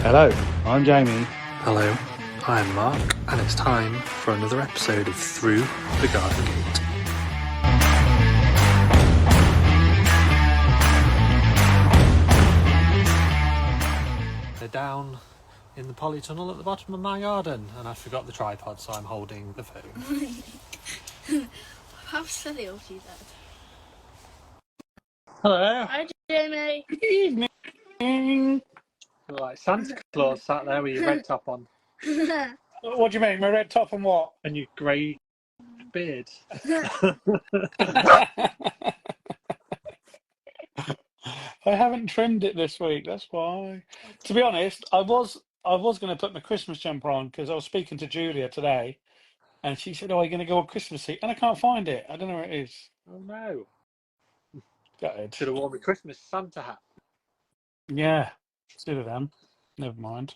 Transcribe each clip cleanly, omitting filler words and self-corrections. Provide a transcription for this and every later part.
Hello, I'm Jamie. Hello, I'm Mark, and it's time for another episode of Through the Garden Gate. They're down in the polytunnel at the bottom of my garden, and I forgot the tripod, so I'm holding the phone. How silly of you then. Hello. Hi, Jamie. Good evening. Like Santa Claus sat there with your red top on What do you mean? My red top and what? and your grey beard. I haven't trimmed it this week. That's why. To be honest, I was going to put my Christmas jumper on because I was speaking to Julia today, and she said, "Oh, are you going to go on Christmassy?" And I can't find it. I don't know where it is. Oh no. Gutted. Should have worn my Christmas Santa hat. Yeah, should have done. Never mind.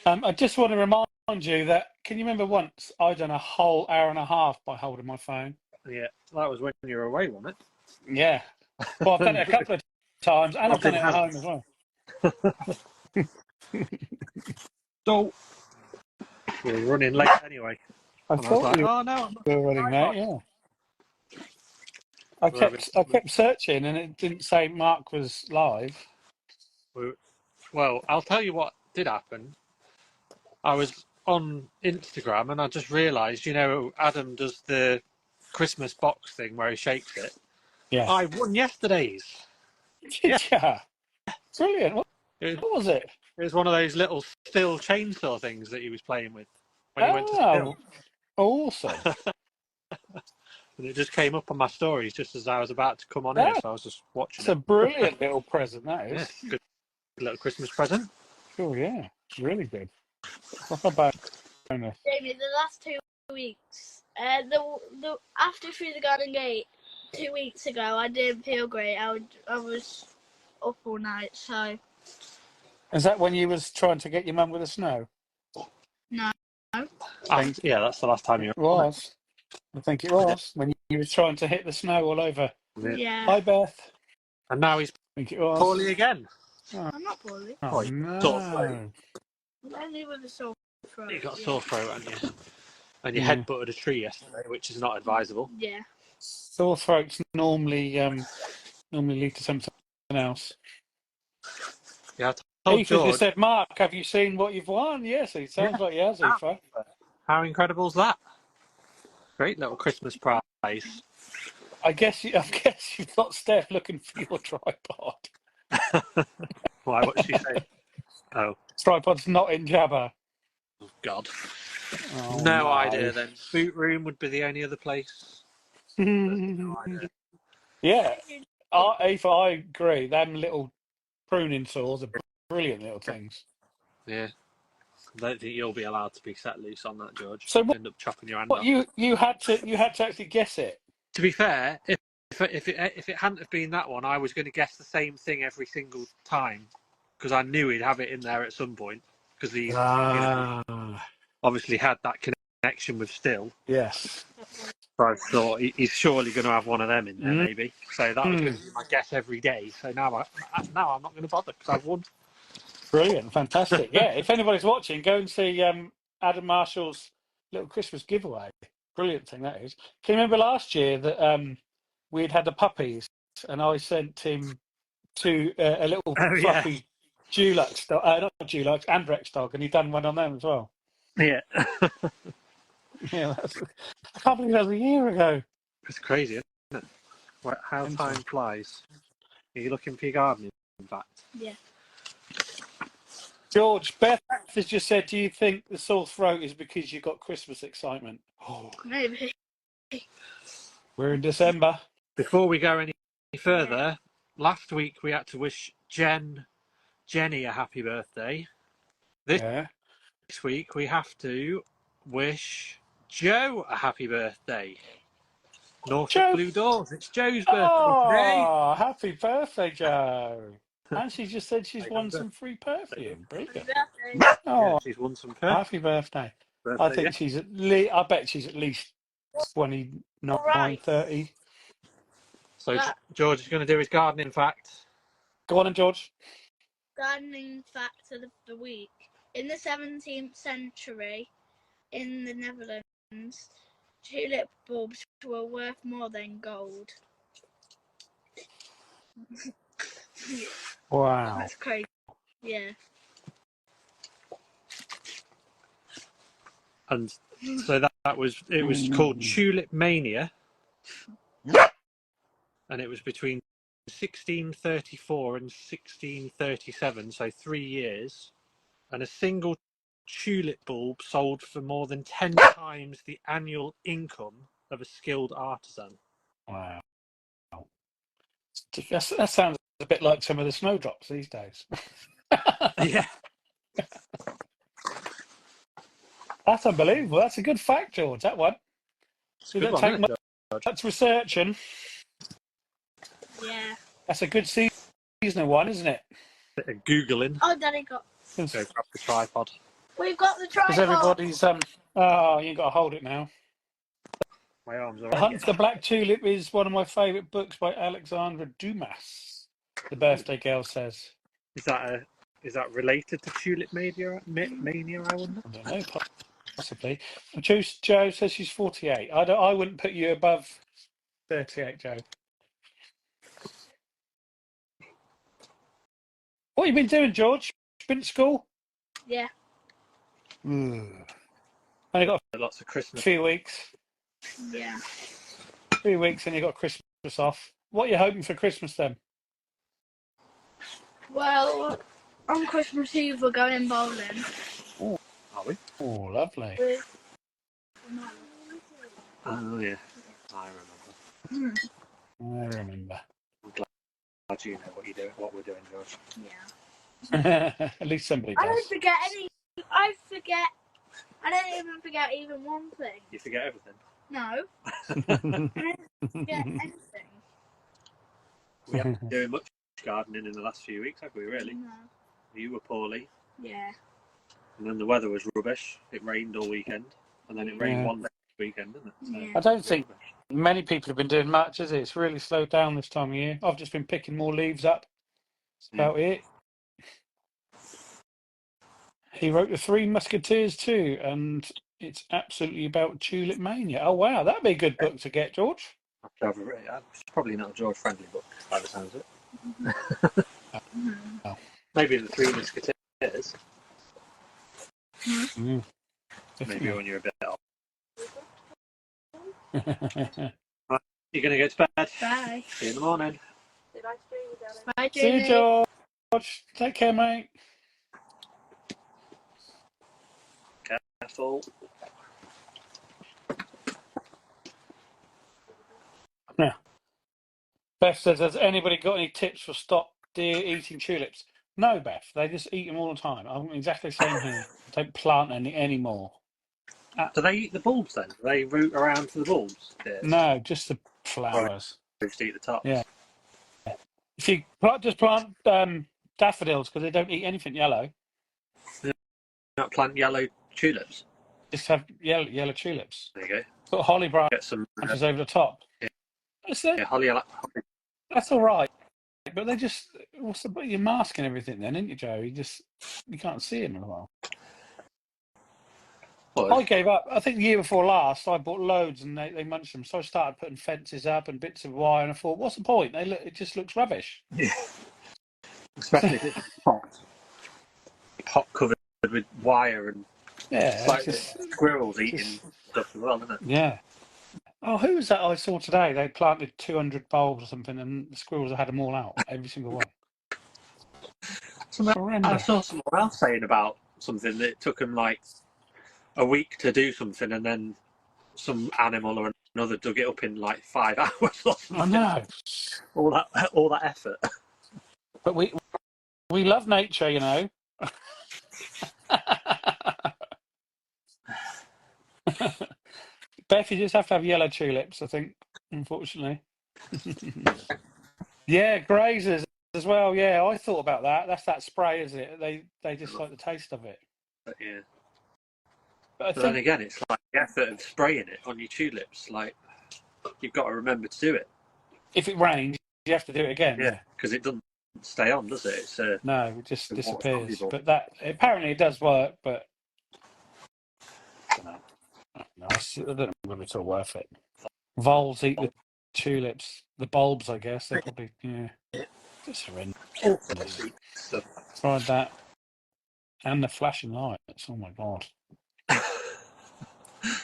I just want to remind you that, can you remember once I done a whole hour and a half by holding my phone? Yeah, that was when you were away, wasn't Yeah. Well, I've done it a couple of times, and I've done it at home as well. So we were running late anyway. I And I was thought like, you oh no, were running late, yeah. I kept searching, and it didn't say Mark was live. Well, I'll tell you what did happen. I was on Instagram and I just realised, Adam does the Christmas box thing where he shakes it. Yeah. I won yesterday's. Yeah. Brilliant. What It was it? was one of those little steel chainsaw things that he was playing with when he went to spill. Awesome. And it just came up on my stories just as I was about to come on here, so I was just watching It's a brilliant little present, that is. Yeah, good little Christmas present. Oh, yeah. Really good. What about bonus? Jamie, the last 2 weeks, the after Through the Garden Gate 2 weeks ago, I didn't feel great. I was up all night, so Is that when you was trying to get your mum with the snow? no. Yeah, that's the last time you It was. I think it was when you was trying to hit the snow all over. Yeah. Hi, Beth. And now he's I think it was. poorly again. I'm not poorly. Oh, Sore throat. no. Only with a sore throat. You got yeah. sore throat, haven't you? And you Yeah. headbutted a tree yesterday, which is not advisable. Yeah. Sore throats normally lead to something else. Yeah, I told Aoife just George, said, Mark, have you seen what you've won? Yes, it sounds like he has, Aoife. how incredible is that? Great little Christmas prize. I guess you've got Steph looking for your tripod. Why? What's she saying? Oh, Tripod's not in Jabba. God. Oh, No idea then. Boot room would be the only other place. No idea. Yeah, Aoife, I agree. Them little pruning saws are brilliant little things. Yeah. I don't think you'll be allowed to be set loose on that, George. So You'll end up chopping your hand what off. you had to actually guess it. To be fair, if it hadn't have been that one, I was going to guess the same thing every single time because I knew he'd have it in there at some point because he obviously had that connection with Still. Yes. So I thought he's surely going to have one of them in there, maybe. So that was going to be my guess every day. So now I'm not going to bother because I've won. Brilliant, fantastic. Yeah, if anybody's watching, go and see Adam Marshall's little Christmas giveaway. Brilliant thing that is. Can you remember last year that we'd had the puppies and I sent him to a little fluffy Dulux dog, not Dulux, Andrex dog, and he'd done one on them as well. Yeah. Yeah, I can't believe that was a year ago. It's crazy, isn't it? How time flies. Are you looking for your garden, in fact? Yeah. George, Beth has just said, do you think the sore throat is because you got Christmas excitement? Oh, Maybe. we're in December. Before we go any further, last week we had to wish Jenny a happy birthday. This week we have to wish Joe a happy birthday. Norfolk Blue Doors. It's Joe's birthday today. Oh, happy birthday, Joe. And she just said she's won some free perfume. Brilliant. Oh, Yeah, she's won some perfume. happy birthday. I think she's I bet she's at least 29, 30. So George is going to do his gardening fact. Go on then, George. gardening fact of the week. In the 17th century, in the Netherlands, tulip bulbs were worth more than gold. Wow. That's crazy. Yeah. And so that was it was called Tulip Mania, and it was between 1634 and 1637, so 3 years, and a single tulip bulb sold for more than 10 times the annual income of a skilled artisan. Wow. That sounds a bit like some of the snowdrops these days. Yeah. That's unbelievable. That's a good fact, George, that one. Good Did that one, take isn't it, much researching? Yeah. That's a good seasonal one, isn't it? Googling. Oh, Daddy got. Go grab the tripod. We've got the tripod. Because everybody's oh, you got to hold it now. My arms are The Hunt for the Black Tulip is one of my favourite books by Alexandra Dumas. The birthday girl says. Is that related to Tulip Mania? I wonder. I don't know, possibly. Joe says she's 48. I wouldn't put you above 38, Joe. What have you been doing, George? Been to school? Yeah. Only got Lots of a Christmas. few weeks. Yeah. 3 weeks and you got Christmas off. What are you hoping for Christmas then? Well, on Christmas Eve we're going bowling. Are we? Oh, lovely. Oh yeah, I remember. I remember. I'm glad you know what we're doing, George. Yeah. At least somebody I don't does. forget any. I don't even forget even one thing. You forget everything. No. I don't forget anything. We haven't been doing much gardening in the last few weeks, have we? Really? No. You were poorly, Yeah. and then the weather was rubbish. It rained all weekend, and then it rained Yeah. one weekend, didn't it? So Yeah. I don't think many people have been doing much, has it? It's really slowed down this time of year. I've just been picking more leaves up. That's about it. He wrote The Three Musketeers too, and it's absolutely about Tulip Mania. Oh, wow. That'd be a good book to get, George. It's probably not a George-friendly book, by the sounds of it. Mm-hmm. Maybe The Three Musketeers. Mm. Maybe when you're a bit old. You're going to go to bed. Bye. See you in the morning. Bye, See you, Jamie. George. Take care, mate. Careful. Yeah. Beth says, has anybody got any tips for stop deer eating tulips? No, Beth. They just eat them all the time. I'm exactly the same here. I don't plant any anymore. Do they eat the bulbs then? Do they root around to the bulbs? Yes. No, just the flowers. They just eat the tops. Yeah. If you just plant daffodils because they don't eat anything yellow. Not plant yellow tulips. Just have yellow tulips. There you go. Put holly Get some. branches over the top. Yeah. Holly. That's all right, but they just you're masking everything then, aren't you, Joe? You can't see them in a while. I gave up. I think the year before last, I bought loads and they munched them. So I started putting fences up and bits of wire, and I thought, what's the point? It just looks rubbish. Yeah. Especially if it's pot covered with wire and Yeah, like squirrels eating stuff as well, isn't it? Yeah. Oh, who was that I saw today? They planted 200 bulbs or something, and the squirrels had them all out, every single one. I saw someone else saying about something that it took them like a week to do something, and then some animal or another dug it up in like 5 hours or something. I know. All that effort. But we love nature, you know. Beth, you just have to have yellow tulips, I think, unfortunately. Yeah, grazers as well. Yeah, I thought about that. That's that spray, isn't it? They just like the taste of it. But yeah. But then again, it's like the effort of spraying it on your tulips. Like, you've got to remember to do it. If it rains, you have to do it again. Yeah, because it doesn't stay on, does it? It's No, it just more disappears. valuable. But that apparently it does work, but I don't know. I don't know whether it's all worth it. Voles eat the tulips, the bulbs, I guess. They're probably, just horrendous. Stuff. Tried that. And the flashing lights. Oh my God.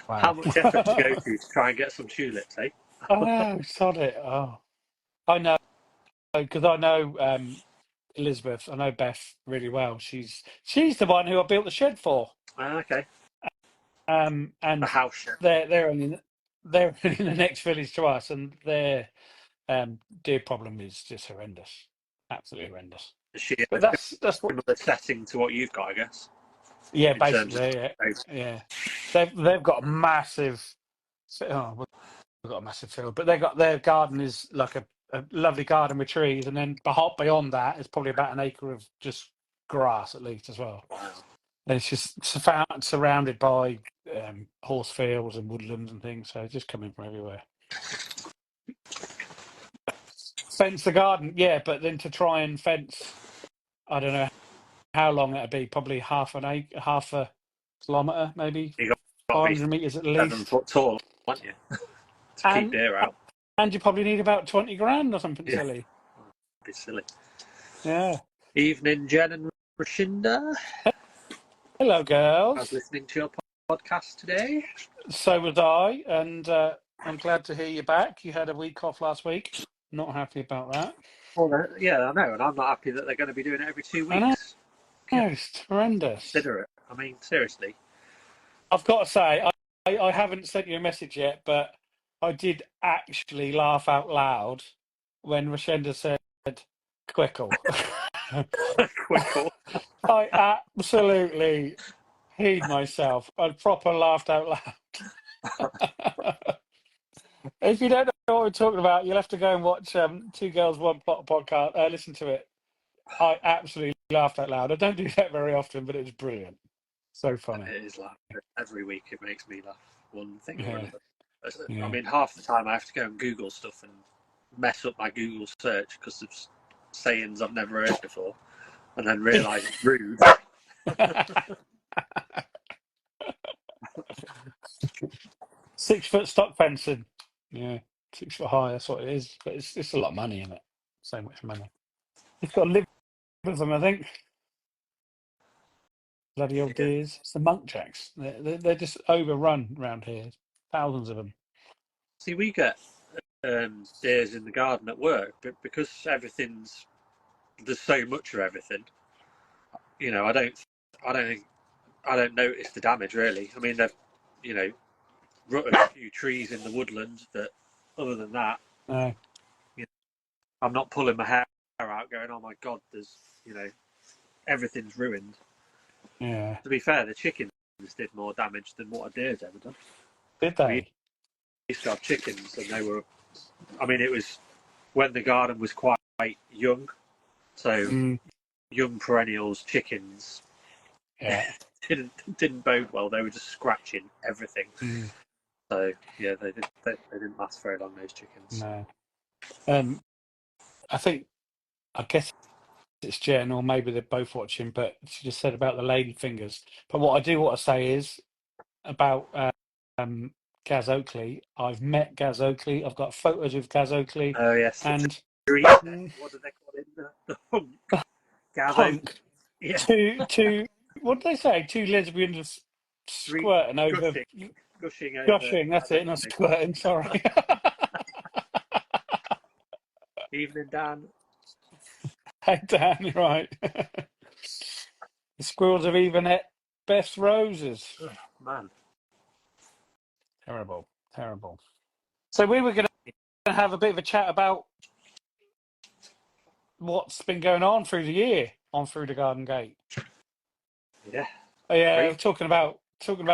Wow. How much effort to go to try and get some tulips, eh? I know, sod it. Oh. I know, because I know Elizabeth, I know Beth really well. She's the one who I built the shed for. Okay. And A house shed. they're only in the next village to us, and their deer problem is just horrendous, absolutely horrendous. Is she But that's what. similar setting to what you've got, I guess. Yeah, in terms basically, of yeah. They've got a massive. Oh, we've got a massive field, but their garden is like a lovely garden with trees, and then beyond that is probably about an acre of just grass at least as well. Wow. And it's just surrounded by horse fields and woodlands and things, so it's just coming from everywhere. Fence the garden, yeah, but then to try and fence, I don't know how long it'd be. Probably half a kilometre, maybe You got 500 metres at least. 7 foot tall, aren't you? To keep deer out. And you probably need about 20 grand or something silly. Be silly. Yeah. Evening, Jen and Rashinda. Hello, girls. I was listening to your podcast today. So was I, and I'm glad to hear you back. You had a week off last week. Not happy about that. Well, yeah, I know, and I'm not happy that they're going to be doing it every 2 weeks. No, it's horrendous. Consider it. I mean, seriously. I've got to say, I haven't sent you a message yet, but I did actually laugh out loud when Rashenda said Quickle. Quickle. I absolutely peed myself. I proper laughed out loud. If you don't know what we're talking about, you'll have to go and watch Two Girls One Pot podcast. Listen to it. I absolutely laughed out loud. I don't do that very often, but it was brilliant. So funny. It is laughing. Every week it makes me laugh. One thing or another. Yeah. I mean, half the time I have to go and Google stuff and mess up my Google search because of sayings I've never heard before, and then realise it's rude. 6 foot stock fencing. Yeah, 6 foot high. That's what it is. But it's a lot of money in it. So much money. You've got to live with them, I think. Bloody old deers. It's the muntjacs. They're just overrun around here. Thousands of them. See, we get deers in the garden at work, but because there's so much of everything. You know, I don't notice the damage really. I mean, they've rutted a few trees in the woodland, but other than that, No. I'm not pulling my hair out going, oh my God, there's, everything's ruined. Yeah. To be fair, the chickens did more damage than what a deer's ever done. Did they? We used to have chickens, and it was when the garden was quite young, so young perennials, chickens, didn't bode well. They were just scratching everything. So yeah, they didn't last very long, those chickens. No. I guess it's Jen, or maybe they're both watching, but she just said about the lady fingers. But what I do want to say is about Gaz Oakley. I've met Gaz Oakley. I've got photos of Gaz Oakley. Oh yes, and what do they call it? The hunk. Gaz hunk. Yeah. Two. What did they say? Two lesbians squirting over. Gushing over. Gushing. That's it. Not squirting. Sorry. Evening, Dan. Hey, Dan, you're right. The squirrels have even ate Beth's roses. Oh, man. Terrible. So we were going to have a bit of a chat about what's been going on through the year on Through the Garden Gate. Yeah. Yeah, talking about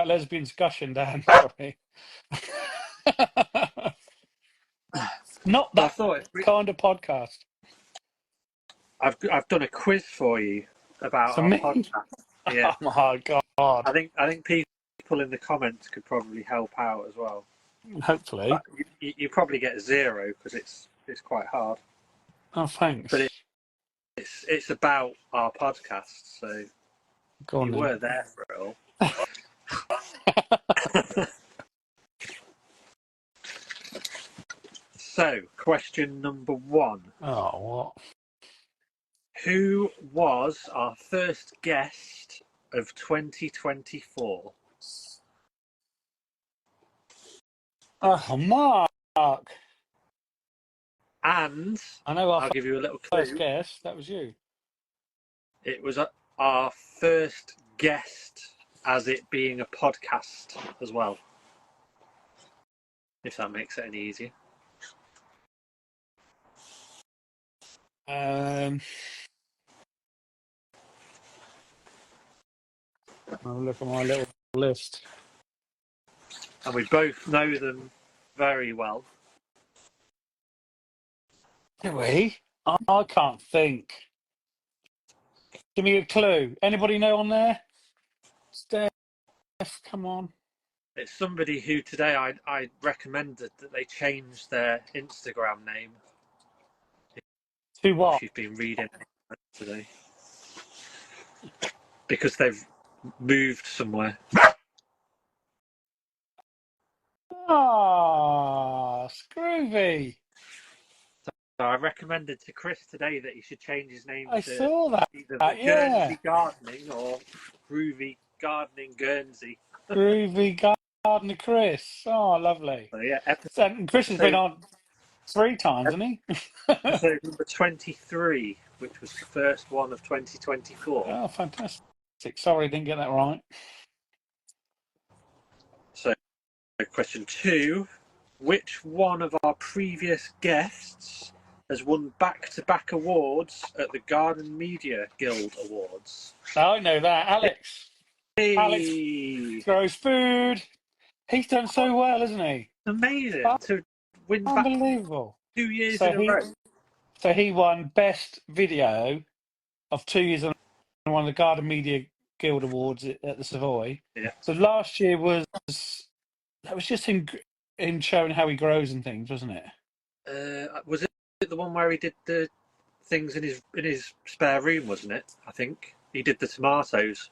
lesbians gushing, Dan. Sorry. Not that kind of podcast. I've done a quiz for you about our podcast. Yeah. Oh my God. I think people in the comments could probably help out as well. Hopefully. You probably get 0 because it's quite hard. Oh, thanks. But it's about our podcast, so Go on you then. were there for it all. So, question number 1. Oh, what? Who was our first guest of 2024? Oh, Mark. And I know our I'll give you a little first clue. guess. That was you. It was our first guest, as it being a podcast as well. If that makes it any easier. I'll look at my little list. And we both know them very well. Do we? I can't think. Give me a clue. Anybody know on there? Steph, come on. It's somebody who today I recommended that they change their Instagram name. To what? She's been reading today. Because they've moved somewhere. Ah, Scroovy. So I recommended to Chris today that he should change his name I to saw that. either Yeah. Guernsey Gardening or Groovy Gardening Guernsey. Groovy Gardener Chris. Oh, lovely. So yeah, And Chris has been on 3 times, hasn't he? episode number 23, which was the first one of 2024. Oh, fantastic. Sorry, didn't get that right. So, question 2. Which one of our previous guests has won back-to-back awards at the Garden Media Guild Awards? I know that. Alex. Hey! Alex grows food. He's done so well, hasn't he? Amazing to win back Unbelievable. 2 years in a row. So he won Best Video of 2 years on one of the Garden Media Guild Awards at the Savoy. Yeah. So last year was just him showing how he grows and things, wasn't it? Was it the one where he did the things in his spare room? Wasn't it? I think he did the tomatoes.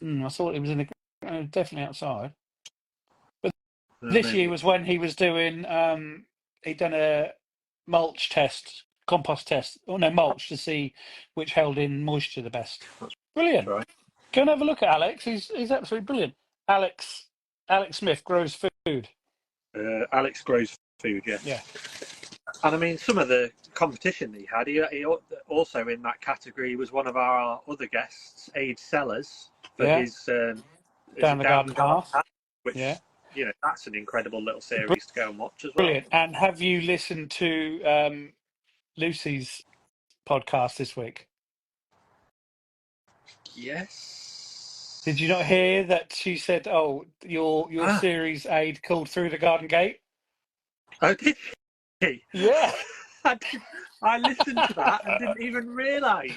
I thought it was definitely outside. But this year was when he was doing. He'd done a mulch test, compost test. Oh no, mulch to see which held in moisture the best. Brilliant. Right. Go and have a look at Alex. He's absolutely brilliant. Alex Smith grows food. Alex grows food. Yes. Yeah. And I mean, some of the competition that he had, he also in that category was one of our other guests, Aid Sellers, for his Down the Garden Path, which that's an incredible little series to go and watch as well. Brilliant. And have you listened to Lucy's podcast this week? Yes. Did you not hear that she said, "Oh, your series Aid called Through the Garden Gate"? Oh, did she? Yeah. I listened to that and didn't even realise.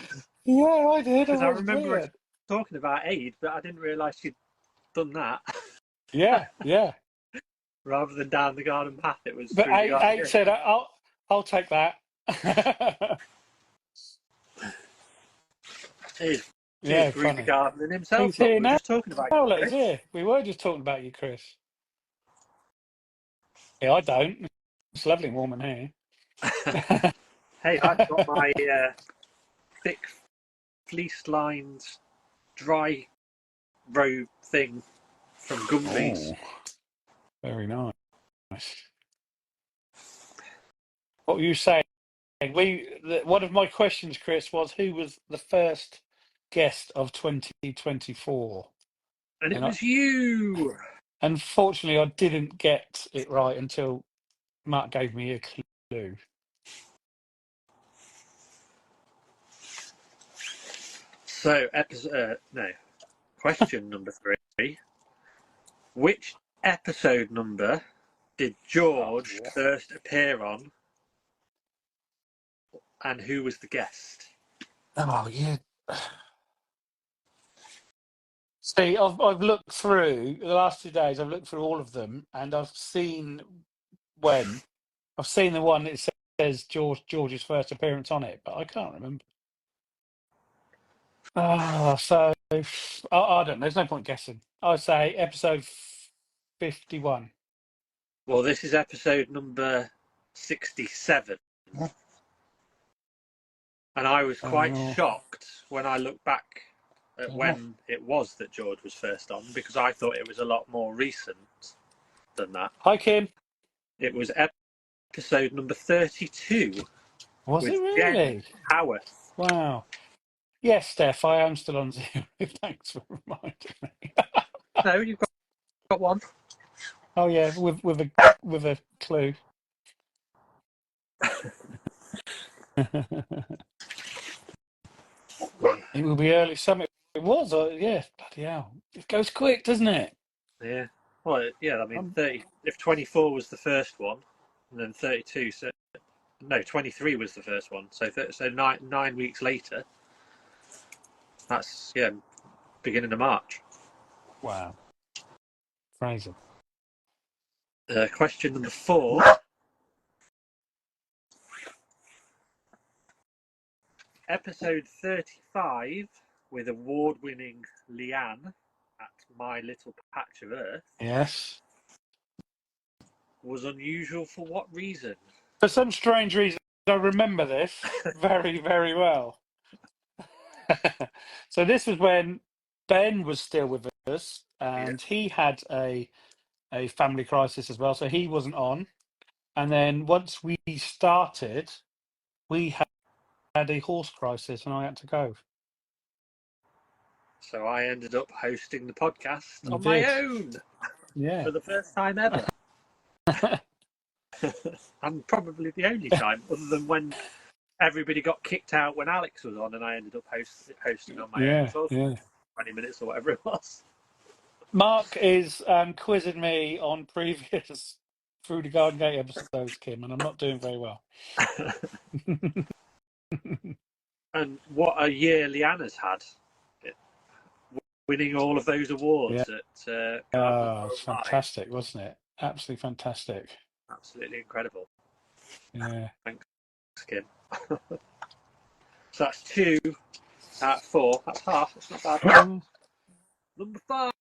Yeah, I did. Because I remember her talking about Aid, but I didn't realise she'd done that. Yeah. Rather than down the garden path, it was. But Aid said, "I'll take that." He's through the gardening himself. He's here now. Just talking about you. He's here. We were just talking about you, Chris. Yeah, I don't. It's lovely and warm in here. Hey, I've got my thick fleece-lined dry robe thing from Gumby's. Oh, very nice. What were you saying? One of my questions, Chris, was who was the first guest of 2024? And it was you. Unfortunately, I didn't get it right until Mark gave me a clue. So, question number 3. Which episode number did George first appear on? And who was the guest? Oh, yeah. See, I've looked through the last 2 days. I've looked through all of them, and I've seen when. I've seen the one that says George's first appearance on it, but I can't remember. So I don't know. There's no point guessing. I'd say episode 51. Well, this is episode number 67. And I was quite shocked when I looked back at when it was that George was first on, because I thought it was a lot more recent than that. Hi, Kim. It was episode number 32. Was it really? Jen Howarth. Wow. Yes, Steph, I am still on Zoom. Thanks for reminding me. No, you've got one. Oh yeah, with a clue. It will be early summer. It was, yeah, bloody hell. It goes quick, doesn't it? Yeah. Well, yeah, I mean, 30. If 24 was the first one, and then 32, so no, 23 was the first one. So 9 weeks later, that's beginning of March. Wow. Crazy. Question number 4. Episode 35 with award-winning Leanne at My Little Patch of Earth. Yes. Was unusual for what reason? For some strange reason, I remember this very, very well. So this was when Ben was still with us, and he had a family crisis as well, so he wasn't on. And then once we started, we had a horse crisis, and I had to go. So I ended up hosting the podcast You on did. my own. Yeah. For the first time ever. And probably the only time, other than when everybody got kicked out when Alex was on, and I ended up hosting on my own as well for 20 minutes or whatever it was. Mark is quizzing me on previous Through the Garden Gate episodes, Kim, and I'm not doing very well. And what a year Leanna's had. Winning all of those awards at it's fantastic, wasn't it? Absolutely fantastic. Absolutely incredible. Yeah. Thanks, Kim. So that's 2 out of 4. That's half. That's not bad. Number 5.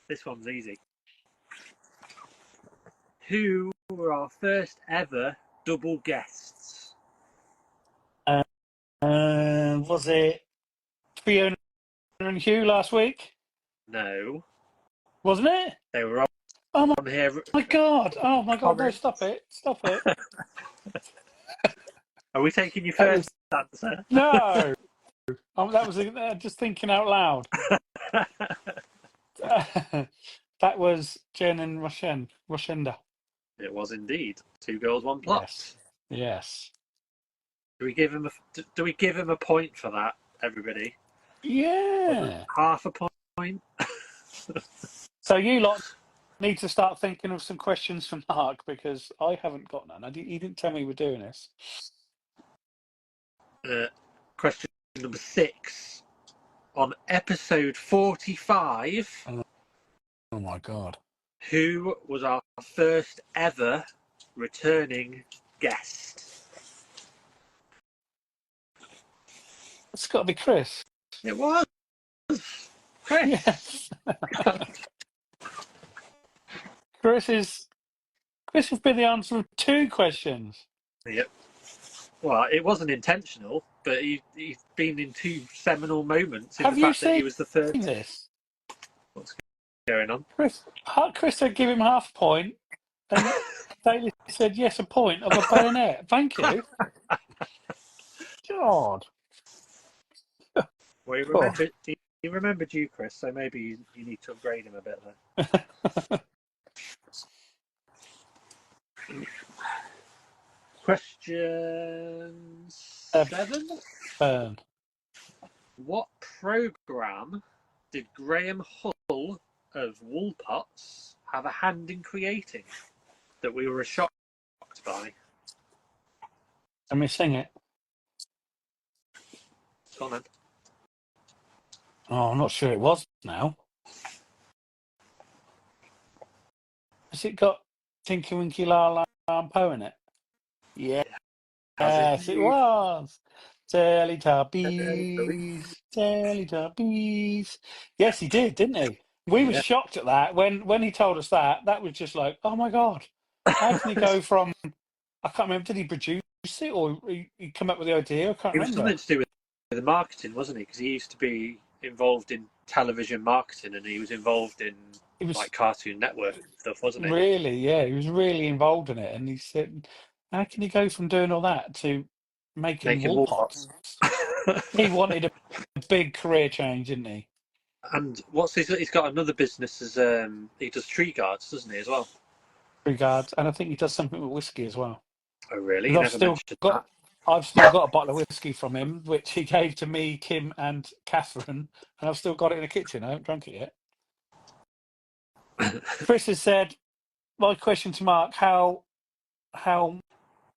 This one's easy. Who were our first ever double guests? Was it Fiona and Hugh last week? No. Wasn't it? They were on here. My God. Oh, my God. No, stop it. Stop it. Are we taking your first answer? No. That was just thinking out loud. That was Jen and Roshenda. It was indeed 2 girls, 1 plot. Yes. Do we give him a point for that, everybody? Yeah. Half a point. So you lot need to start thinking of some questions for Mark, because I haven't got none. He didn't tell me we're doing this. Question number 6. On episode 45. Oh my God. Who was our first ever returning guest? It's got to be Chris. It was Chris. Yes. Chris has been the answer of 2 questions. Yep. Well, it wasn't intentional, but he's been in 2 seminal moments. Have the you fact that he was the first. seen this? What's going on? Chris said give him half a point, and Daly said yes, a point of a bayonet. Thank you. God. Well, he remembered you, Chris, so maybe you need to upgrade him a bit there. Question 7. What programme did Graham Hull of Woolpots have a hand in creating that we were shocked by? Let me sing it. Go on then. Oh, I'm not sure it was now. Has it got Tinky Winky La La Poe in it? Yeah. Has Yes, it was. Teletubbies. Yes, he did, didn't he? We were Yeah. shocked at that when he told us that. That was just like, oh my god, how can he go from? I can't remember. Did he produce it or he come up with the idea? I can't It was remember. something to do with the marketing, wasn't he? Because he used to be involved in television marketing, and he was involved in It was like Cartoon Network stuff, wasn't he? really, yeah, he was really involved in it, and he said, how can he go from doing all that to making Making wool wool pots? pots. He wanted a big career change, didn't he? And he's got another business as he does tree guards, doesn't he, as well? Regards, and I think he does something with whiskey as well. Oh, really? You Because never mentioned that. I've still got a bottle of whiskey from him, which he gave to me, Kim, and Catherine, and I've still got it in the kitchen. I haven't drunk it yet. Chris has said, my question to Mark: How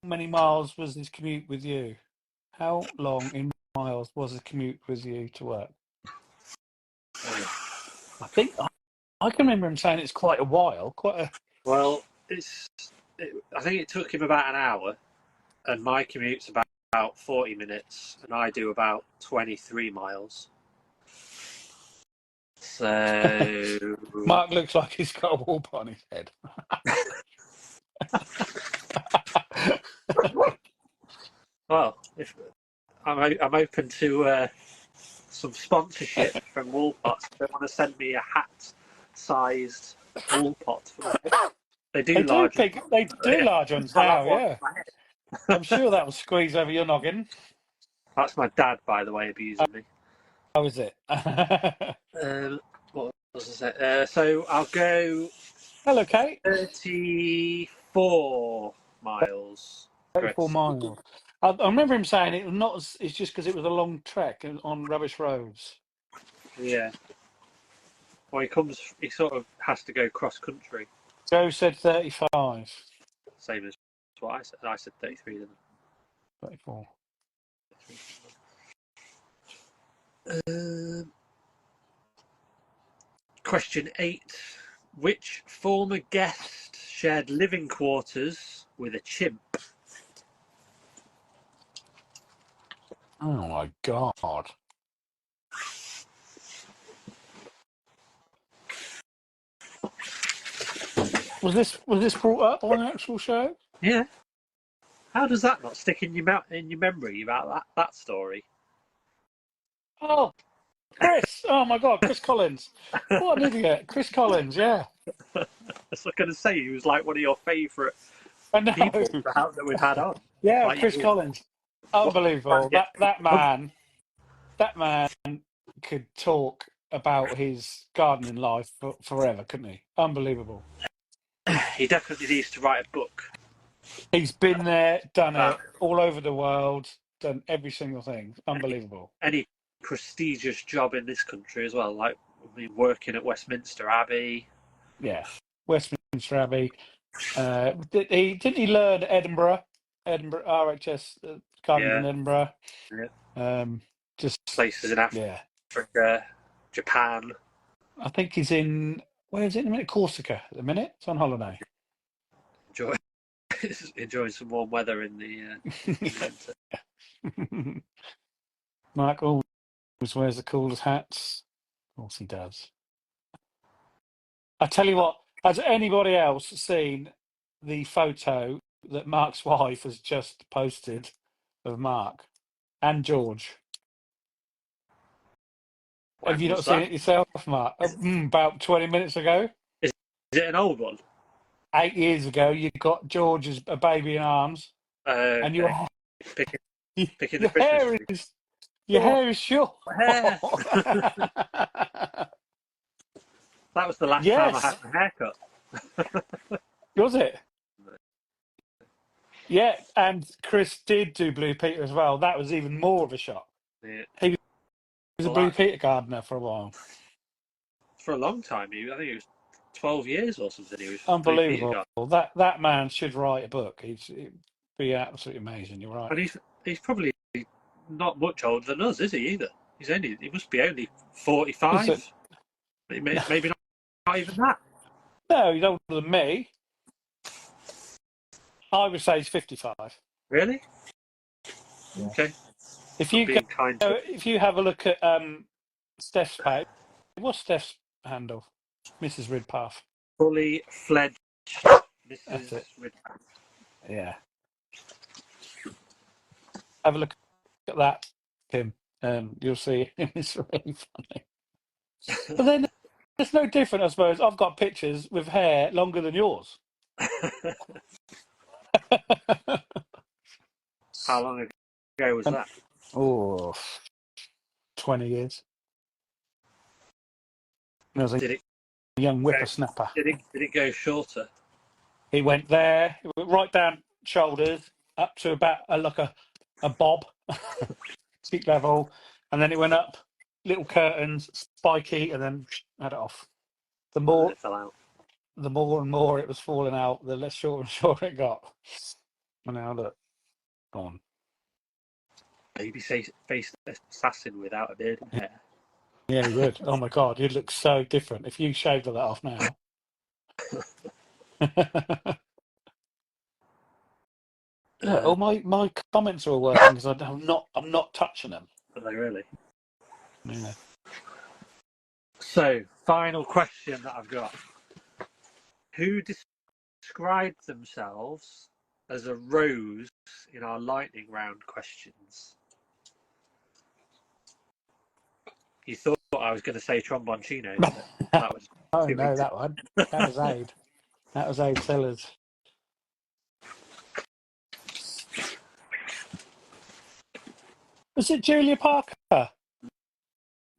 many miles was his commute with you? How long in miles was his commute with you to work? I think I can remember him saying it's quite a while. Well, I think it took him about an hour, and my commute's about 40 minutes, and I do about 23 miles. So Mark looks like he's got a wall on his head. well, if I'm open to some sponsorship from Woolpots. They want to send me a hat-sized wool pot. They do large. They do large ones I'll now, have one yeah. for my head. I'm sure that will squeeze over your noggin. That's my dad, by the way, abusing me. How is it? What was it? So I'll go Hello, Kate. 34 miles. 34 Chris. miles. I remember him saying it was not. It's just because it was a long trek on rubbish roads. Yeah. Well, he sort of has to go cross country. Joe said 35. Same as what I said. I said 33, didn't 34. I? Question 8. Which former guest shared living quarters with a chimp? Oh my god. Was this brought up on an actual show? Yeah. How does that not stick in your memory about that story? Oh, Chris! Oh my god, Chris Collins! What an idiot, Chris Collins! Yeah, I was going to say he was like one of your favourite I know. people that we've had on. Yeah, Like Chris Collins, unbelievable. That man could talk about his gardening life forever, couldn't he? Unbelievable. He definitely needs to write a book. He's been there, done it, all over the world, done every single thing. Unbelievable. Any prestigious job in this country as well, like working at Westminster Abbey. Yeah, Westminster Abbey. Didn't he learn Edinburgh RHS gardening in Edinburgh? Yeah. Just Places in Africa, Japan. I think he's in, where is it in a minute? Corsica at the minute. It's on holiday. Enjoying some warm weather in the winter. Mark always wears the coolest hats. Of course he does. I tell you what, has anybody else seen the photo that Mark's wife has just posted of Mark and George? Have you not seen it yourself, Mark? About 20 minutes ago. Is it an old one? 8 years ago, you got George as a baby in arms, and your picking the Christmas tree. Your hair is short. Hair. That was the last time I had my haircut. Was it? Yeah, and Chris did do Blue Peter as well. That was even more of a shock. Yeah. He was a Blue Peter gardener for a while. For a long time. I think it was 12 years or something. He was unbelievable. That man should write a book. It'd be absolutely amazing. You're right. And he's probably not much older than us, is he? Either he must be only 45. Maybe not even that. No, he's older than me. I would say he's 55. Really? Yeah. Okay. If you being kind to if you have a look at Steph's page, what's Steph's handle? Mrs. Ridpath. fully fledged That's Mrs. it. Ridpath. Yeah. Have a look at that, Tim. You'll see it's really funny. But then it's no different, I suppose. I've got pictures with hair longer than yours. How long ago was that? Oh, 20 years. I was a Did it young go, whippersnapper. did it go shorter? He went there, he went right down shoulders, up to about like a bob, seat level, and then it went up, little curtains, spiky, and then had it off. The And then more it fell out. the more and more it was falling out, the less short and short it got. And now look, gone. Baby-faced assassin without a beard and hair. Yeah, he would. Oh my God, he'd look so different if you shaved all that off now. Yeah, all my comments are all working because I'm not touching them. Are they really? Yeah. So, final question that I've got. Who described themselves as a rose in our lightning round questions? You thought I was going to say Tromboncino, but that was Oh too no, easy. that one. That was Aid. That was Aid Sellers. Was it Julia Parker?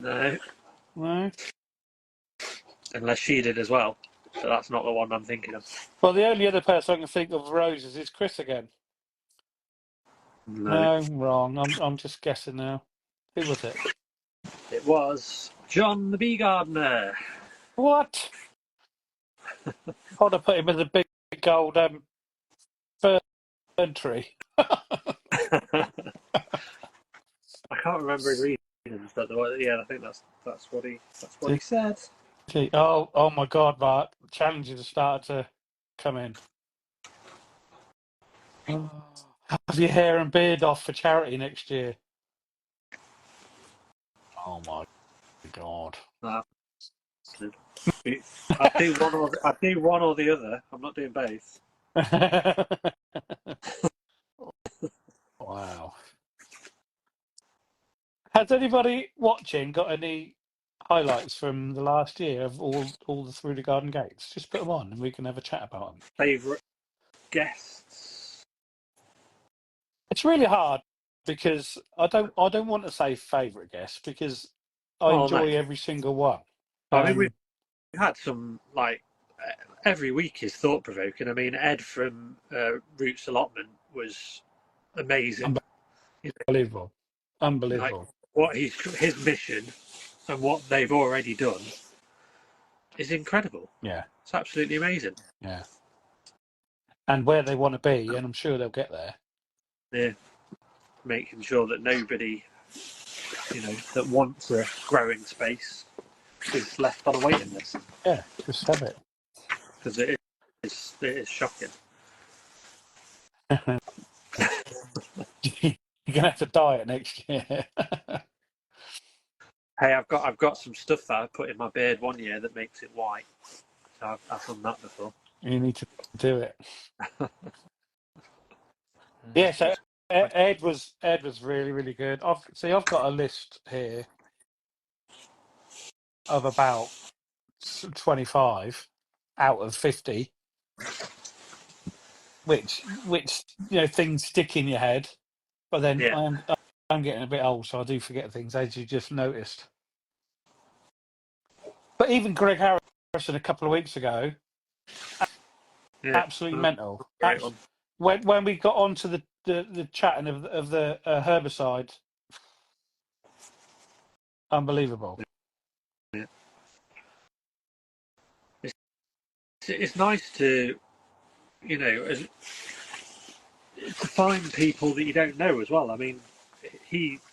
No, No. unless she did as well. But that's not the one I'm thinking of. Well, the only other person I can think of roses is Chris again. No, wrong. I'm just guessing now. Who was it? It was John the Bee Gardener. What? I'd have put him as a big gold fern tree. I can't remember his reasons, but yeah, I think that's what he said. Oh my God, Mark! Challenges have started to come in. Have your hair and beard off for charity next year. Oh my God! I'd do one or the other. I'm not doing both. Wow. Has anybody watching got any highlights from the last year of all the Through the Garden Gates? Just put them on and we can have a chat about them. Favourite guests? It's really hard because I don't want to say favourite guest because I enjoy every single one. I mean, we've had some, like, every week is thought provoking. I mean, Ed from Roots Allotment was amazing. Unbelievable. Like, what his mission and what they've already done is incredible. Yeah. It's absolutely amazing. Yeah. And where they want to be, and I'm sure they'll get there. Yeah. Making sure that nobody, that wants a growing space is left on a waiting list. Yeah, just have it. Because it is shocking. You're gonna have to dye it next year. Hey, I've got some stuff that I put in my beard one year that makes it white. So I've done that before. You need to do it. Yeah, so Ed was really, really good. I've got a list here of about 25 out of 50, which things stick in your head. But then I'm getting a bit old, so I do forget things, as you just noticed. But even Greg Harrison a couple of weeks ago, absolutely mental. When we got onto the chatting of the herbicide, unbelievable. Yeah. It's nice to, to find people that you don't know as well. I mean,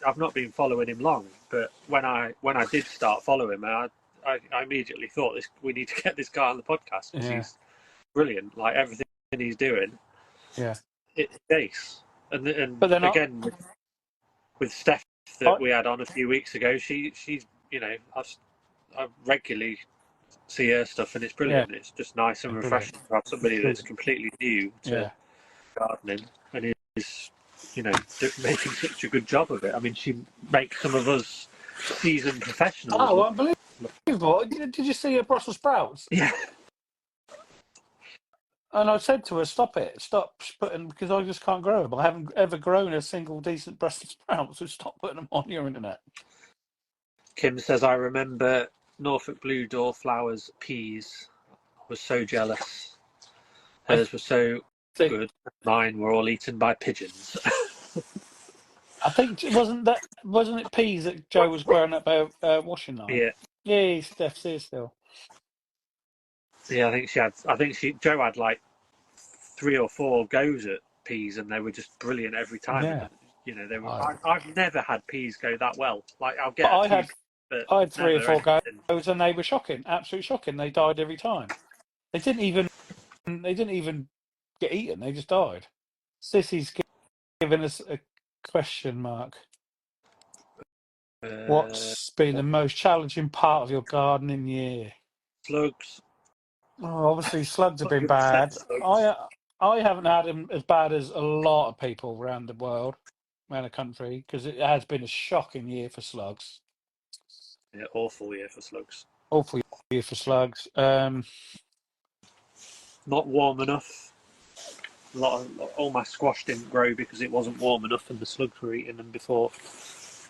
I've not been following him long, but when I did start following him, I immediately thought we need to get this guy on the podcast because he's brilliant. Like everything he's doing, Yeah. it's ace. And But then again, with Steph that we had on a few weeks ago, she's I regularly see her stuff, and it's brilliant. It's just nice and refreshing to have somebody that's completely new to gardening and is, making such a good job of it. I mean, she makes some of us seasoned professionals. Oh, unbelievable! Did you see her Brussels sprouts? Yeah. And I said to her, stop putting, because I just can't grow them. I haven't ever grown a single decent Brussels sprout, so stop putting them on your internet. Kim says, I remember Norfolk Blue Door Flowers peas. I was so jealous. Hers were so good. Mine were all eaten by pigeons. I think wasn't it peas that Joe was growing up washing line? Yeah, Steph's here still. Yeah, I think Joe had like 3 or 4 goes at peas, and they were just brilliant every time. Yeah. And, they were. I've never had peas go that well. Like I'll get. I had 3 or 4 goes, and they were shocking, absolutely shocking. They died every time. They didn't even get eaten. They just died. Sissy's giving us a question mark. What's been the most challenging part of your gardening year? Slugs. Oh, obviously, slugs have been bad. I haven't had them as bad as a lot of people around the world, around the country, because it has been a shocking year for slugs. Yeah, awful year for slugs. Awful year for slugs. Not warm enough. All my squash didn't grow because it wasn't warm enough, and the slugs were eating them before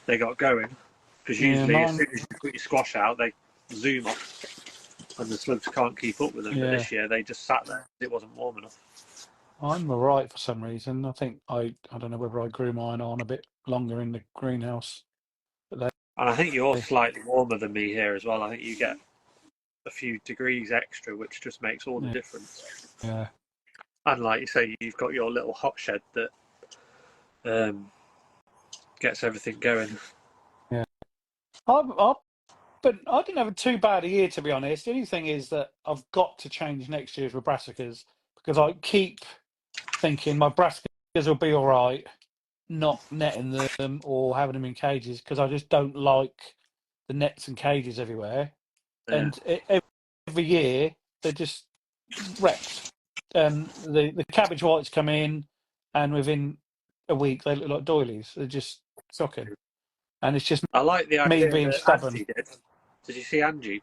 they got going. Because usually, as soon as you put your squash out, they zoom off, and the slugs can't keep up with them. But this year, they just sat there. It wasn't warm enough. I'm all right for some reason. I think I don't know whether I grew mine on a bit longer in the greenhouse. And I think you're slightly warmer than me here as well. I think you get a few degrees extra, which just makes all the difference. Yeah. And like you say, you've got your little hot shed that gets everything going. Yeah. But I didn't have too bad a year, to be honest. The only thing is that I've got to change next year's with brassicas, because I keep thinking my brassicas will be all right, not netting them or having them in cages, because I just don't like the nets and cages everywhere. Yeah. And every year they're just wrecked. The cabbage whites come in, and within a week they look like doilies. They're just shocking. And it's just I like the idea me being stubborn. Angie did you see Angie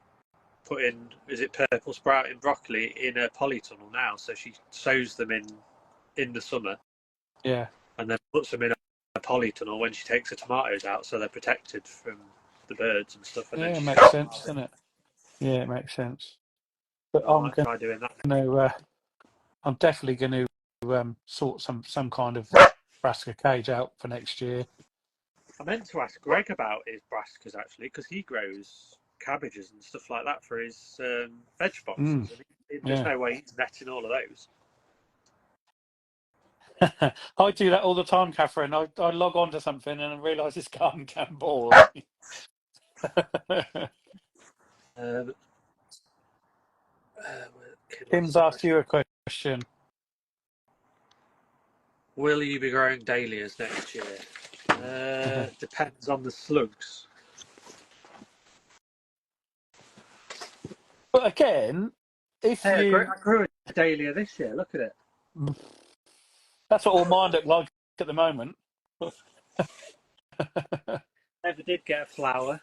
put in, is it purple sprouting broccoli in a polytunnel now? So she sows them in the summer. Yeah. And then puts them in a polytunnel when she takes the tomatoes out, so they're protected from the birds and stuff. And it makes sense, doesn't it? Yeah, it makes sense. But I'm try doing that. I'm definitely going to sort some kind of brassica cage out for next year. I meant to ask Greg about his brassicas actually, because he grows cabbages and stuff like that for his veg boxes. And there's no way he's netting all of those. I do that all the time, Catherine. I log on to something and I realise it's garden can board. Kim's asked you a question. Will you be growing dahlias next year? Depends on the slugs. But again, I grew a dahlia this year. Look at it. That's what all mine look like at the moment. Never did get a flower.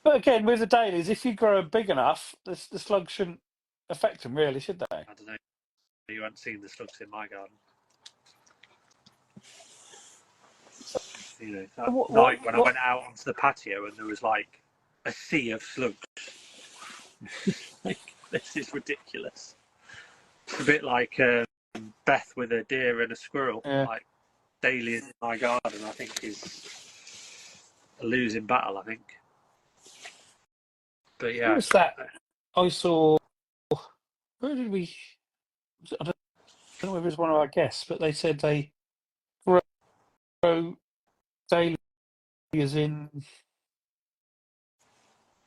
But again, with the dahlias, if you grow them big enough, the slugs shouldn't affect them, really, should they? I don't know. You haven't seen the slugs in my garden. That night when I went out onto the patio and there was like a sea of slugs. This is ridiculous. It's a bit like Beth with a deer and a squirrel. Yeah. Like dahlias in my garden, I think, is a losing battle, I think. But yeah. What was that? I saw. Where did we? I don't know if it was one of our guests, but they said they grow dahlias in.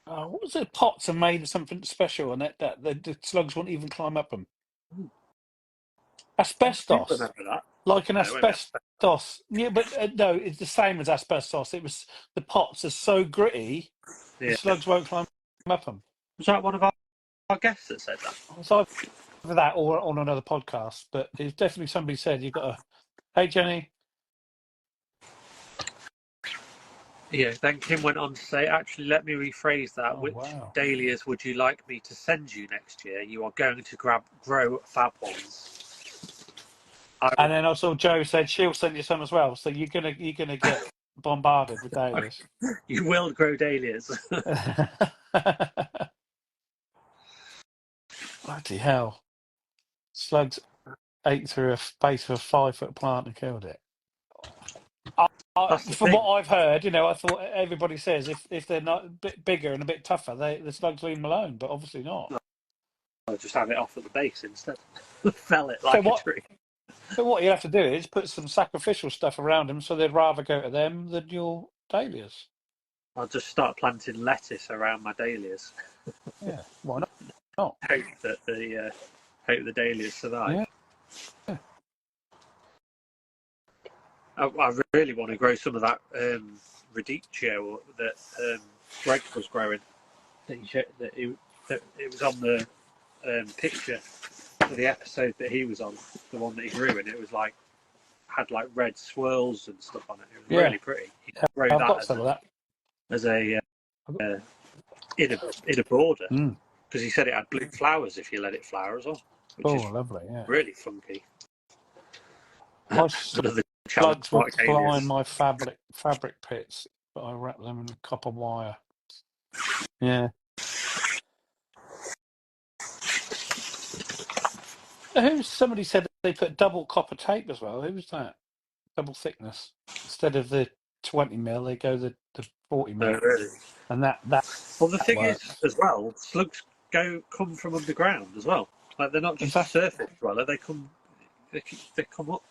What was it? Pots are made of something special, and that the slugs won't even climb up them. Asbestos, remember that. like an No, it wasn't asbestos. Yeah, but no, it's the same as asbestos. It was the pots are so gritty, the Yeah. slugs won't climb up them. Was that one of our guests that said that? So either that or on another podcast, but it's definitely somebody said you've got to. Hey, Jenny. Yeah, then Kim went on to say, actually, let me rephrase that. Oh, Which wow. dahlias would you like me to send you next year? You are going to grow fab ones. And then also Joe said she'll send you some as well. So you're gonna get bombarded with dahlias. You will grow dahlias. Bloody hell! Slugs ate through a base of a 5-foot plant and killed it. That's the From thing. what I've heard, I thought everybody says if they're not a bit bigger and a bit tougher, the slugs leave them alone, but obviously not. I'll just have it off at the base instead. Fell it So like a what? tree. So what you have to do is put some sacrificial stuff around them, so they'd rather go to them than your dahlias. I'll just start planting lettuce around my dahlias. Yeah, why not? Hope that the dahlias survive. Yeah. I really want to grow some of that radicchio that Greg was growing. That it was on the picture for the episode that he was on, the one that he grew, and it was like had like red swirls and stuff on it. It was really pretty. He could grow I've that got some of that. as a in a border because he said it had blue flowers if you let it flower as well, which is Lovely, yeah. really funky. My Another challenge slugs would mark fly alias. in my fabric pits, but I wrap them in copper wire. Yeah. Somebody said they put double copper tape as well. Who was that? Double thickness. Instead of the 20 mil, they go the 40 mil. No, really. And that Well, the thing works. is, as well, slugs come from underground as well. Like they're not just a surface dweller; they come up.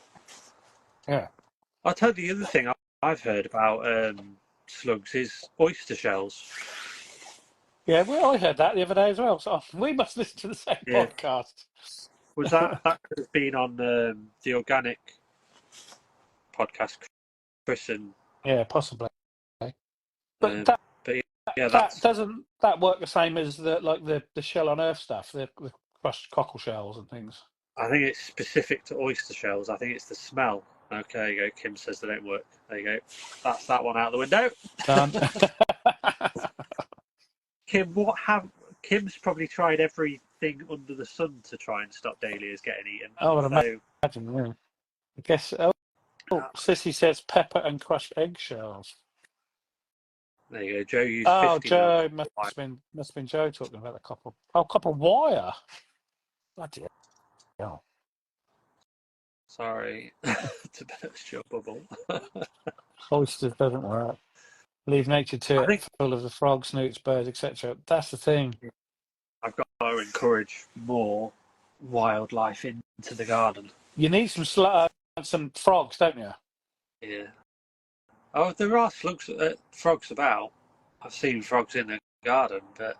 Yeah. I'll tell you the other thing I've heard about slugs is oyster shells. Yeah, well, I heard that the other day as well. So we must listen to the same podcast. Was that could have been on the organic podcast, Chris and possibly. But that doesn't that work the same as the shell on Earth stuff, the crushed cockle shells and things? I think it's specific to oyster shells. I think it's the smell. Okay, there you go. Kim says they don't work. There you go. That's that one out the window. Done. Kim, Kim's probably tried everything under the sun to try and stop dahlias getting eaten. I would imagine, yeah. I guess. Sissy says pepper and crushed eggshells. There you go. Joe used 50 Joe must have been Joe talking about the copper. Oh, copper wire. Bloody hell. Sorry to burst your bubble. Oysters doesn't work. Leave nature to it, full of the frogs, snoots, birds, etc. That's the thing. I've got to encourage more wildlife into the garden. You need some frogs, don't you? Yeah. Oh, there are frogs about. I've seen frogs in the garden, but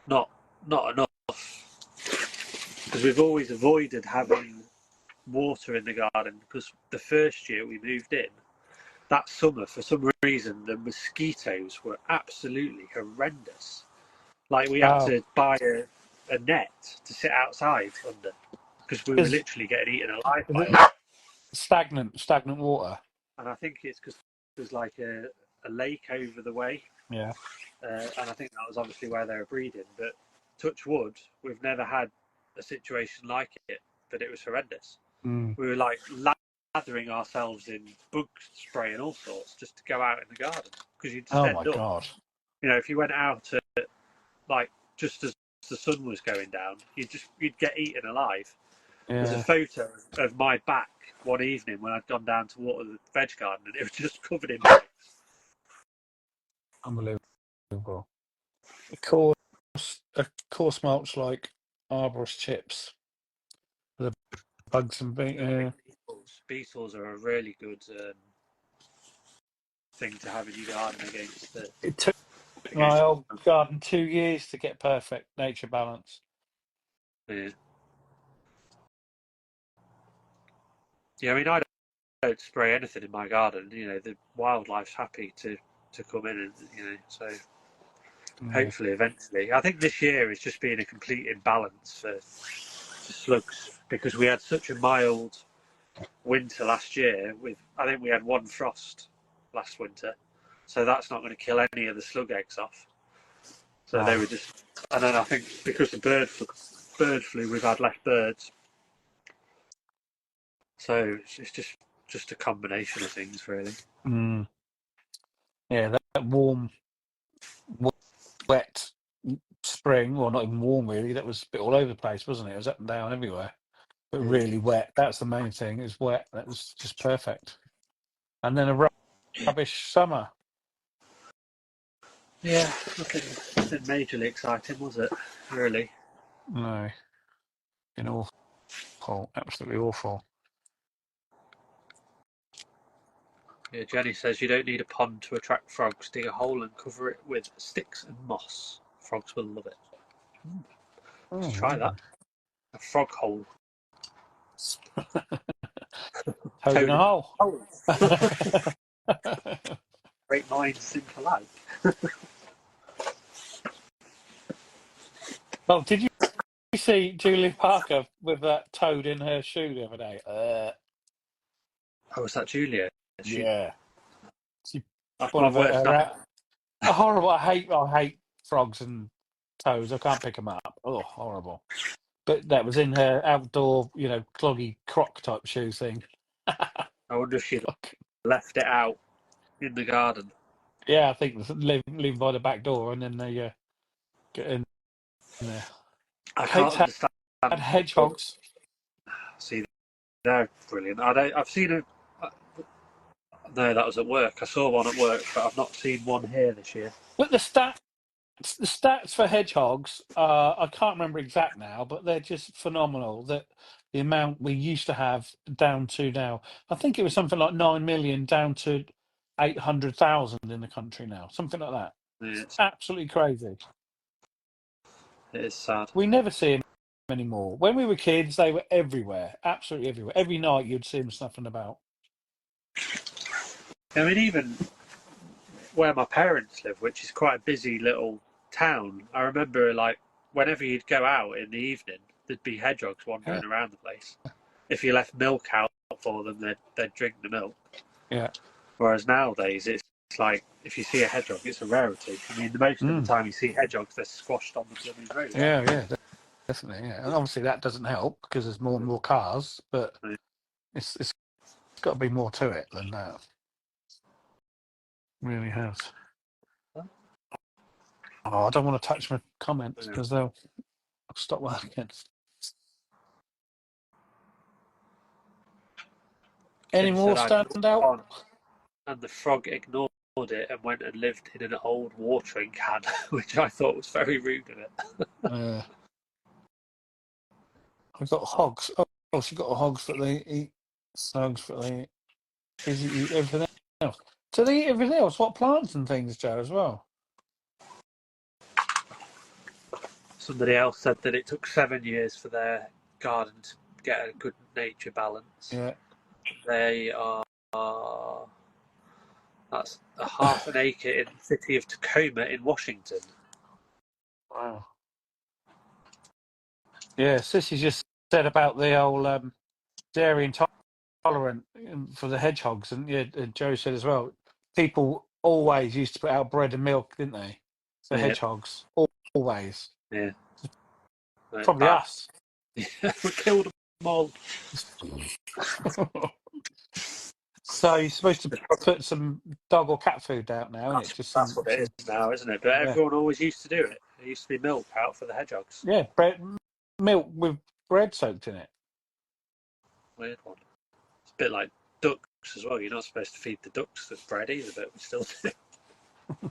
not enough. Because we've always avoided having water in the garden. Because the first year we moved in, that summer, for some reason, the mosquitoes were absolutely horrendous. Like we had to buy a net to sit outside under because we were literally getting eaten alive by it. Stagnant water. And I think it's because there's like a lake over the way. Yeah. And I think that was obviously where they were breeding. But touch wood, we've never had a situation like it, but it was horrendous. We were like lathering ourselves in bug spray and all sorts just to go out in the garden because you'd just end up. God. You know, if you went out at like just as the sun was going down, you'd get eaten alive. Yeah. There's a photo of my back one evening when I'd gone down to water the veg garden and it was just covered in bugs. Unbelievable. Of course mulch like arborist chips. The bugs and beetles are a really good thing to have in your garden against the. It took my old garden 2 years to get perfect nature balance. Yeah. Yeah, I mean, I don't spray anything in my garden. The wildlife's happy to come in, and so hopefully eventually. I think this year is just being a complete imbalance for slugs because we had such a mild winter last year. I think we had one frost last winter, so that's not going to kill any of the slug eggs off. So they were just, and then I think because of bird flu, we've had less birds. So it's just a combination of things, really. Yeah, that warm, wet spring, or not even warm really. That was a bit all over the place, wasn't it? It was up and down everywhere, but really wet. That's the main thing. It was wet. That was just perfect. And then a rubbish summer. Yeah, nothing majorly exciting, was it? Really? No, awful, absolutely awful. Yeah, Jenny says you don't need a pond to attract frogs. Dig a hole and cover it with sticks and moss. Frogs will love it. Let's try that. A frog hole. Toad in a hole. Great minds think alike. Oh, did you see Julie Parker with that toad in her shoe the other day? Oh, was that Julia? Yeah. She That's put my her worst. out. Horrible. I hate frogs and toads. I can't pick them up. Oh, horrible. But that was in her outdoor, cloggy croc type shoe thing. I wonder if she'd left it out in the garden. Yeah, I think leave by the back door, and then they get in there. I Kate's can't understand. had hedgehogs. See, they're brilliant. I've seen a. No, that was at work. I saw one at work, but I've not seen one here this year. Look, the stats for hedgehogs, I can't remember exact now, but they're just phenomenal. That the amount we used to have down to now, I think it was something like 9 million down to 800,000 in the country now, something like that. Yeah, It's absolutely crazy. It is sad. We never see them anymore. When we were kids, they were everywhere, absolutely everywhere. Every night you'd see them snuffing about. I mean, even where my parents live, which is quite a busy little town, I remember like whenever you'd go out in the evening, there'd be hedgehogs wandering around the place. If you left milk out for them, they'd drink the milk. Yeah. Whereas nowadays, it's like if you see a hedgehog, it's a rarity. I mean, the most of the time you see hedgehogs, they're squashed on the blooming road. Yeah, definitely. Yeah, and obviously that doesn't help because there's more and more cars, but it's got to be more to it than that. It really has. Oh, I don't want to touch my comments because they'll stop working. Any more stand out? And the frog ignored it and went and lived in an old watering can, which I thought was very rude of it. I've got hogs. Oh, she's got hogs that they eat, slugs that they eat. Does he eat everything else? Do they eat everything else? What plants and things, Joe, as well? Somebody else said that it took 7 years for their garden to get a good nature balance. Yeah. They are. That's a half an acre in the city of Tacoma in Washington. Wow. Yeah, Sissy just said about the old dairy intolerant for the hedgehogs, and Joe said as well. People always used to put out bread and milk, didn't they? For hedgehogs, always. Yeah. Probably us. We killed them all. So you're supposed to put some dog or cat food out now, isn't it? That's what it is now, isn't it? But everyone always used to do it. There used to be milk out for the hedgehogs. Yeah, milk with bread soaked in it. Weird one. It's a bit like ducks as well. You're not supposed to feed the ducks with bread either, but we still do.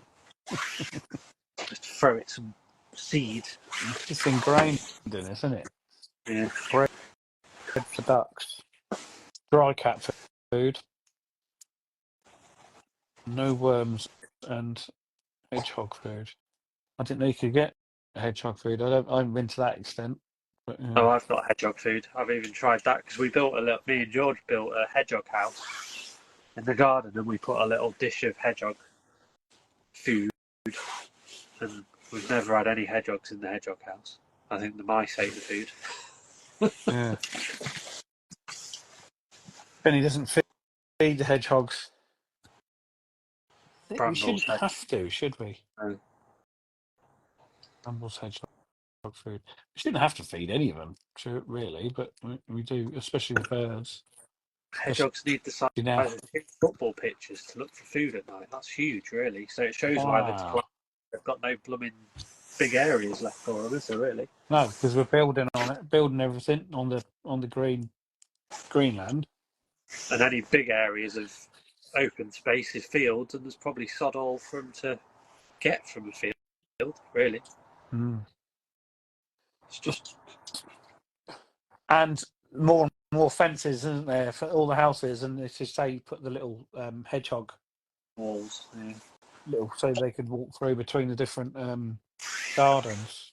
Just throw it some seed. It's just ingrained in it, isn't it? Yeah. Bread for ducks. Dry cat food. No worms and hedgehog food. I didn't know you could get hedgehog food. I haven't been to that extent. But, Oh, I've got hedgehog food. I've even tried that because me and George built a hedgehog house in the garden, and we put a little dish of hedgehog food, and we've never had any hedgehogs in the hedgehog house. I think the mice ate the food. yeah. Benny doesn't feed the hedgehogs. We Brambles shouldn't had have to, should we? no. Brambles hedgehog food. We shouldn't have to feed any of them, really, but we do, especially the birds. Hedgehogs need the size Now, of football pitches to look for food at night. That's huge, really. So it shows why wow. they've got no blooming big areas left for them, is there really? No, because we're building on it, building everything on the Greenland. And any big areas of open space is fields, and there's probably sod all for them to get from a field, really. Mm. It's just And more and more fences, isn't there, for all the houses? And it's just say you put the little hedgehog walls. Yeah. little, so they could walk through between the different gardens.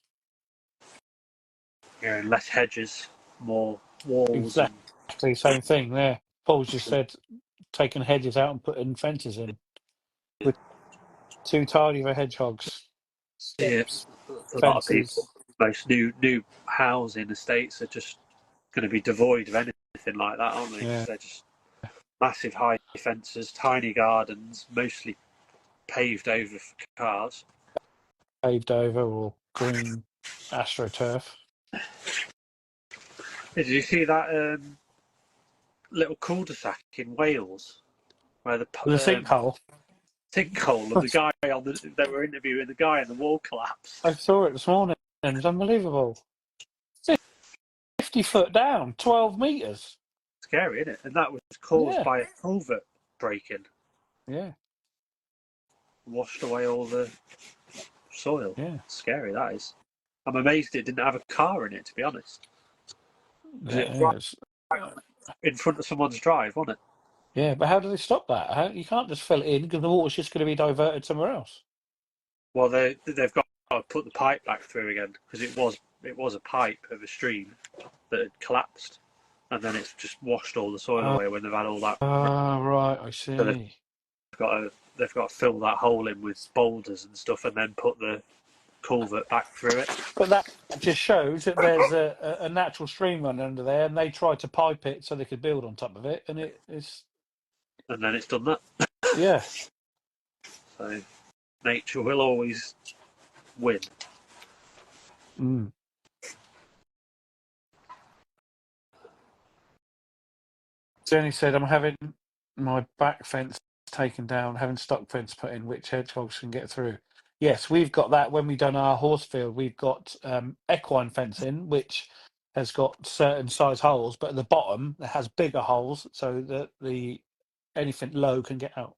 Yeah, and less hedges, more walls. Exactly, same thing there. Paul's just said taking hedges out and putting fences in. With too tidy for hedgehogs. Yeah, a lot of people. Most new housing estates are just going to be devoid of anything like that, aren't they? Yeah. They're just massive high fences, tiny gardens, mostly paved over for cars. Paved over or green astroturf. Did you see that little cul-de-sac in Wales where the sinkhole? Sinkhole of the guy they were interviewing the guy and the wall collapsed. I saw it this morning. It was unbelievable. 50 foot down, 12 metres. Scary, isn't it? And that was caused by a culvert breaking. Yeah. Washed away all the soil. Yeah. Scary, that is. I'm amazed it didn't have a car in it, to be honest. Right in front of someone's drive, wasn't it? Yeah, but how do they stop that? You can't just fill it in because the water's just going to be diverted somewhere else. Well, they've got to put the pipe back through again because it was a pipe of a stream that had collapsed, and then it's just washed all the soil away when they've had all that. Oh, right, I see. So they've got to fill that hole in with boulders and stuff, and then put the culvert back through it. But that just shows that there's a natural stream running under there, and they tried to pipe it so they could build on top of it, and it's. And then it's done that. Yeah. So nature will always win. Mm. Jenny said, I'm having my back fence taken down, having stock fence put in, which hedgehogs can get through. Yes, we've got that when we've done our horse field. We've got equine fencing, which has got certain size holes, but at the bottom it has bigger holes so that anything low can get out.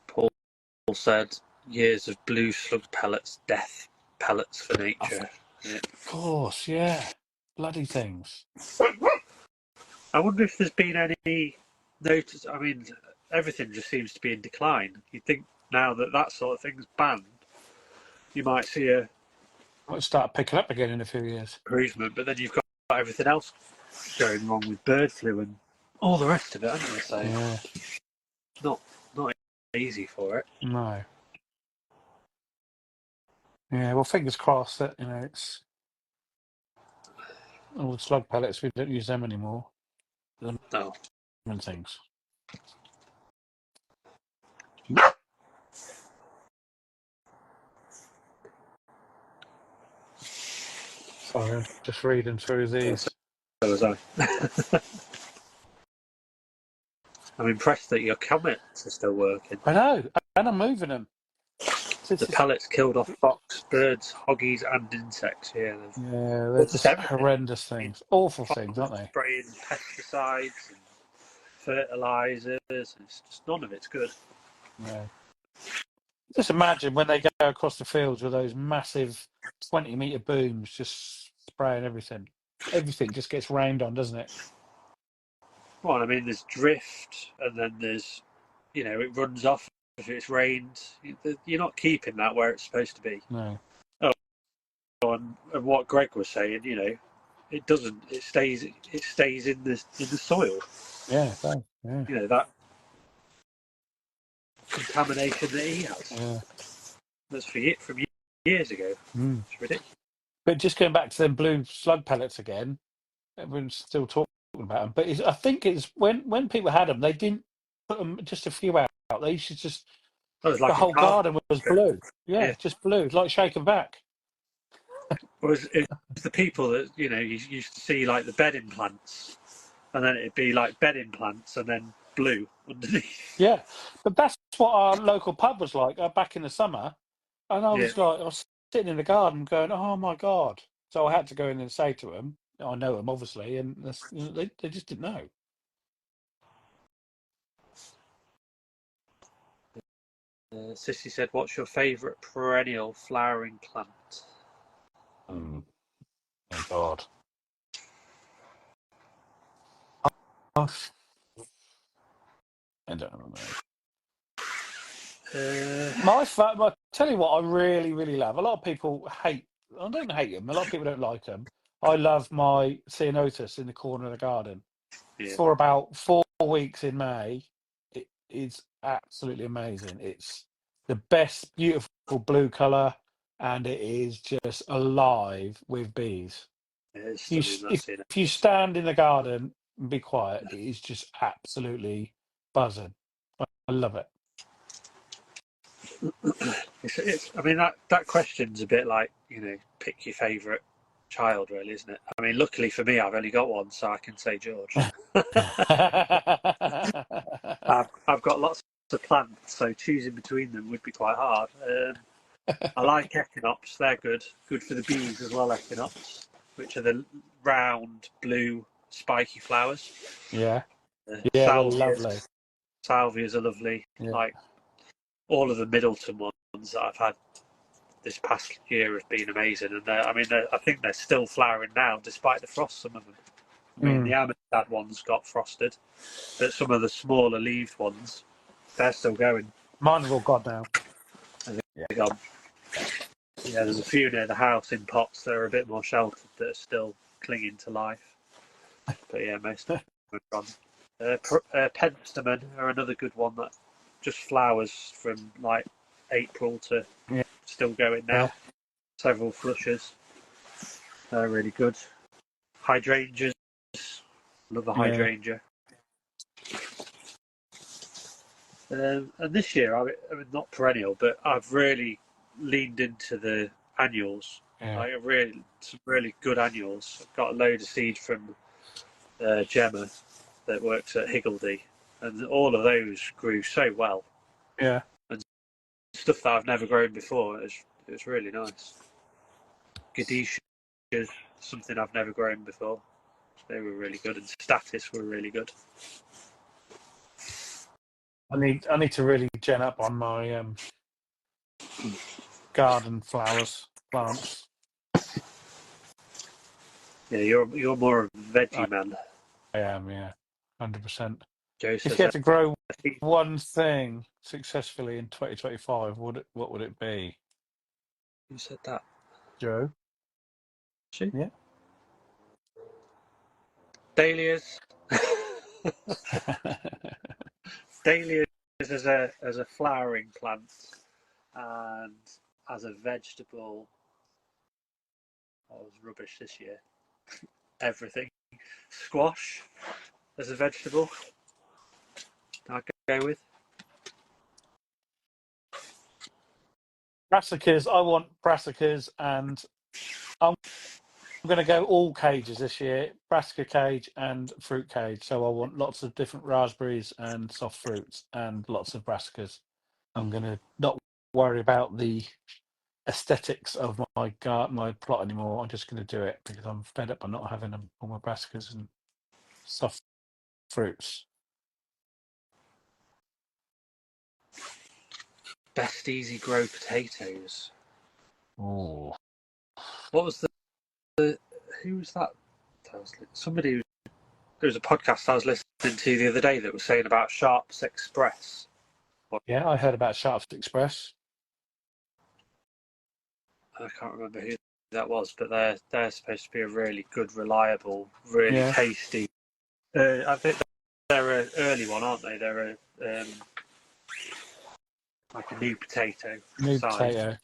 Paul said, years of blue slug pellets, death pellets for nature. Yeah. Of course, yeah. Bloody things. I wonder if there's been any notice. I mean, everything just seems to be in decline. You'd think now that sort of thing's banned, you might see Might start picking up again in a few years. Improvement, but then you've got everything else going wrong with bird flu and all the rest of it, haven't you? So yeah. Not easy for it. No. Yeah, well, fingers crossed that, it's all the slug pellets, we don't use them anymore. No. And things. Sorry, I'm just reading through these. So was I. I'm impressed that your comets are still working. I know, and I'm moving them. The pellets killed off fox, birds, hoggies, and insects. Yeah, they're just horrendous things, awful things, aren't they? Spraying pesticides and fertilizers. It's just none of it's good. Yeah. Just imagine when they go across the fields with those massive 20-meter booms, just spraying everything. Everything just gets rained on, doesn't it? Well, I mean, there's drift, and then there's, it runs off if it's rained. You're not keeping that where it's supposed to be. No. Oh, well, and what Greg was saying, it doesn't. It stays in the soil. Yeah, so, yeah. That contamination that he has. Yeah. That's from years ago. It's ridiculous. But just going back to them blue slug pellets again, everyone's still talking about them. But I think it's when people had them, they didn't put them just a few out. They used to just Like the whole garden was blue. Yeah, just blue, like shaken back. Whereas it's the people that you used to see like the bedding plants, and then it'd be like bedding plants and then blue underneath. Yeah, but that's what our local pub was like back in the summer. And I was sitting in the garden going, "Oh my god!" So I had to go in and say to them, "I know them obviously," and they just didn't know. Sissy said, "What's your favourite perennial flowering plant?" Oh God. I don't know. I tell you what, I really, really love. A lot of people hate. I don't hate them. A lot of people don't like them. I love my ceanothus in the corner of the garden. Yeah. For about 4 weeks in May, it is absolutely amazing. It's the best, beautiful blue colour, and it is just alive with bees. If you stand in the garden and be quiet, it is just absolutely buzzing. I love it. I mean, that question's a bit like, pick your favourite child, really, isn't it? I mean, luckily for me, I've only got one, so I can say George. I've got lots of plants, so choosing between them would be quite hard. I like echinops; they're good for the bees as well. Echinops, which are the round, blue, spiky flowers. Yeah, They're lovely. Salvias are lovely. Yeah. Like all of the Middleton ones that I've had this past year have been amazing, and I think they're still flowering now despite the frost. Some of them. I mean, the Amistad ones got frosted, but some of the smaller leaved ones, they're still going. Mine have all gone now. They're gone. Yeah, there's a few near the house in pots that are a bit more sheltered that are still clinging to life. But yeah, most of them are gone. Penstemon are another good one that just flowers from like April to still going now. Yeah. Several flushes. They're really good. Hydrangeas. Love a hydrangea. And this year, I mean, not perennial, but I've really leaned into the annuals. Like some really good annuals. I've got a load of seed from Gemma that works at Higgledy, and all of those grew so well. Yeah. And stuff that I've never grown before. It's really nice. Gadisha is something I've never grown before. They were really good, and Status were really good. I need to really gen up on my garden plants. Yeah, you're more of a veggie man. I am, yeah, 100%. If you had to grow one thing successfully in 2025, what would it be? Who said that? Joe. She? Yeah. Dahlias. Dahlias as a flowering plant, and as a vegetable, I was rubbish this year. Everything. Squash as a vegetable, I'd go with. Brassicas. I want brassicas, and I'm going to go all cages this year. Brassica cage and fruit cage. So I want lots of different raspberries and soft fruits and lots of brassicas. I'm going to not worry about the aesthetics of my plot anymore. I'm just going to do it because I'm fed up by not having all my brassicas and soft fruits. Best easy grow potatoes. Oh, what was the who was that? Somebody. There was a podcast I was listening to the other day that was saying about Sharps Express. Yeah, I heard about Sharps Express. I can't remember who that was, but they're supposed to be a really good, reliable, really tasty. I think they're an early one, aren't they? They're like a new potato. New size. potato.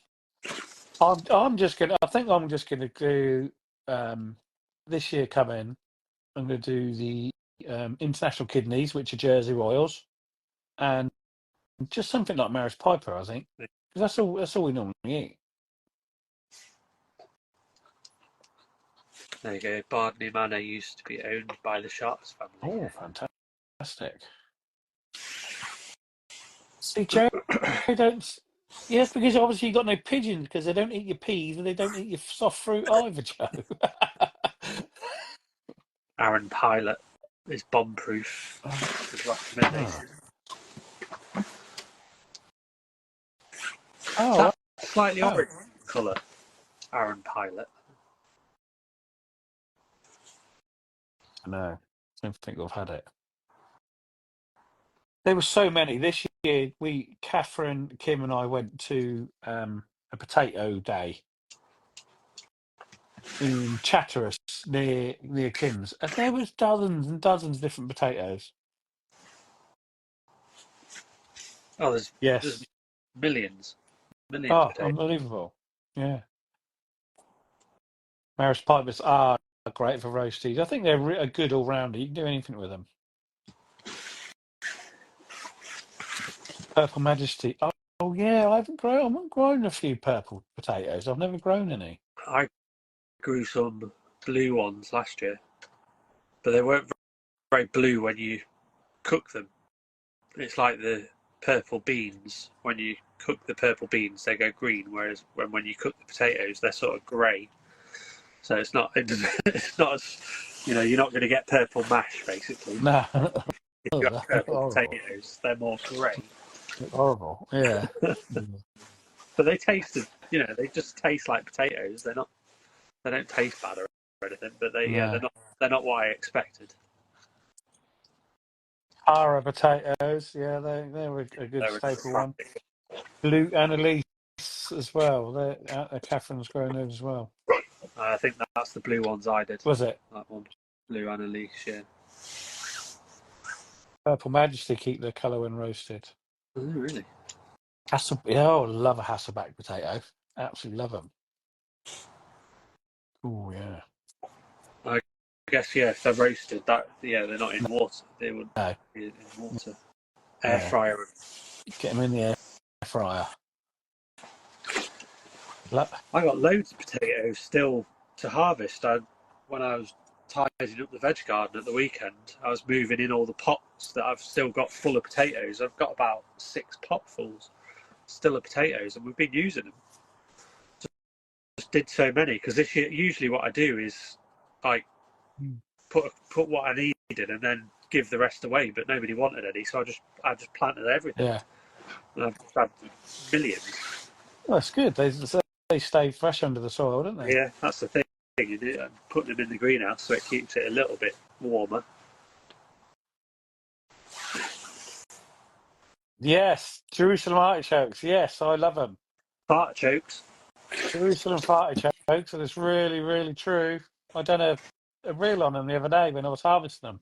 I'm just gonna. I think I'm just gonna do this year coming. I'm gonna do the international kidneys, which are Jersey Royals, and just something like Maris Piper. I think 'cause that's all. That's all we normally eat. There you go. Bardney Manor used to be owned by the Sharps family. Oh, fantastic! See, Joe, don't. Yes, because obviously you got no pigeons because they don't eat your peas and they don't eat your soft fruit either, Joe. Aaron Pilot is bomb-proof. Oh, slightly orange colour. Aaron Pilot. No, I don't think I've had it. There were so many this year. Catherine, Kim, and I went to a potato day in Chatteris near Kim's, and there was dozens and dozens of different potatoes. Oh, there's millions of potatoes. Unbelievable! Yeah, Maris Pipers are great for roasties. I think they're a good all rounder. You can do anything with them. Purple Majesty. Oh yeah, I haven't grown a few purple potatoes. I've never grown any. I grew some blue ones last year, but they weren't very blue when you cook them. It's like the purple beans. When you cook the purple beans, they go green, whereas when you cook the potatoes, they're sort of grey. So it's not as, you're not going to get purple mash, basically. No. If you have purple potatoes, they're more grey. Horrible, yeah. But they they just taste like potatoes. They don't taste bad or anything, but they're not what I expected. Ara potatoes, yeah, they were a good staple one. Blue Annalise as well. Catherine's grown those as well. I think that's the blue ones I did. Was it? That one. Blue Annalise, yeah. Purple Majesty keep their colour when roasted. Oh, really? I love a Hasselback potato. Absolutely love them. Oh, yeah. I guess, if they're roasted, they're not in water. They wouldn't be in water. Air fryer. Get them in the air fryer. I got loads of potatoes still to harvest. When I was tidying up the veg garden at the weekend, I was moving in all the pots that I've still got full of potatoes. I've got about 6 potfuls still of potatoes, and we've been using them. Just did so many because this year, usually what I do is like put what I needed and then give the rest away, but nobody wanted any, so I just planted everything. Yeah, and I've had millions. Well, that's good. They stay fresh under the soil, don't they? Yeah, that's the thing. You do putting them in the greenhouse so it keeps it a little bit warmer. Yes, Jerusalem artichokes. Yes, I love them. Artichokes. Jerusalem artichokes, and it's really, really true. I done a reel on them the other day when I was harvesting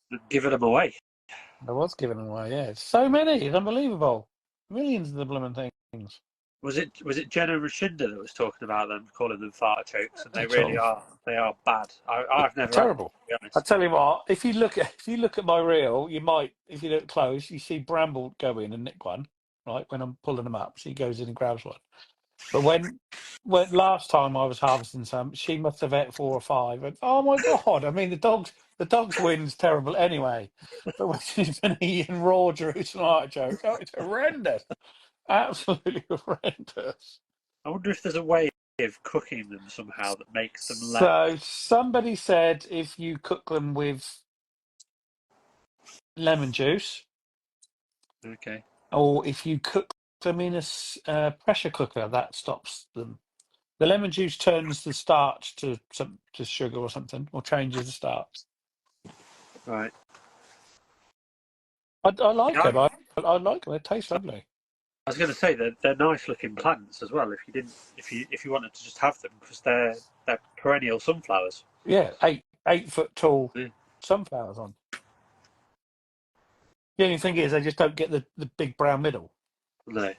them. Giving them away. I was giving them away. Yeah, so many. It's unbelievable. Millions of the blooming things. Was it Jenna Rashinda that was talking about them, calling them fartichokes, and they really are. They are bad. I've never terrible. Had them, to be honest. I tell you what, if you look at my reel, you might, if you look close, you see Bramble go in and nick one, right? When I'm pulling them up, she goes in and grabs one. But when last time I was harvesting some, she must have ate 4 or 5, and oh my god! I mean, the dog's win's terrible anyway. But when she's been eating raw Jerusalem artichoke, it's horrendous. Absolutely horrendous. I wonder if there's a way of cooking them somehow that makes them less. So somebody said if you cook them with lemon juice, okay, or if you cook them in a pressure cooker, that stops them. The lemon juice turns the starch to sugar or something, or changes the starch. Right. I like them. I like them. They taste lovely. was going to say that they're nice looking plants as well. If you wanted to just have them, because they're perennial sunflowers. Yeah, 8 foot tall sunflowers on. The only thing is they just don't get the big brown middle. No,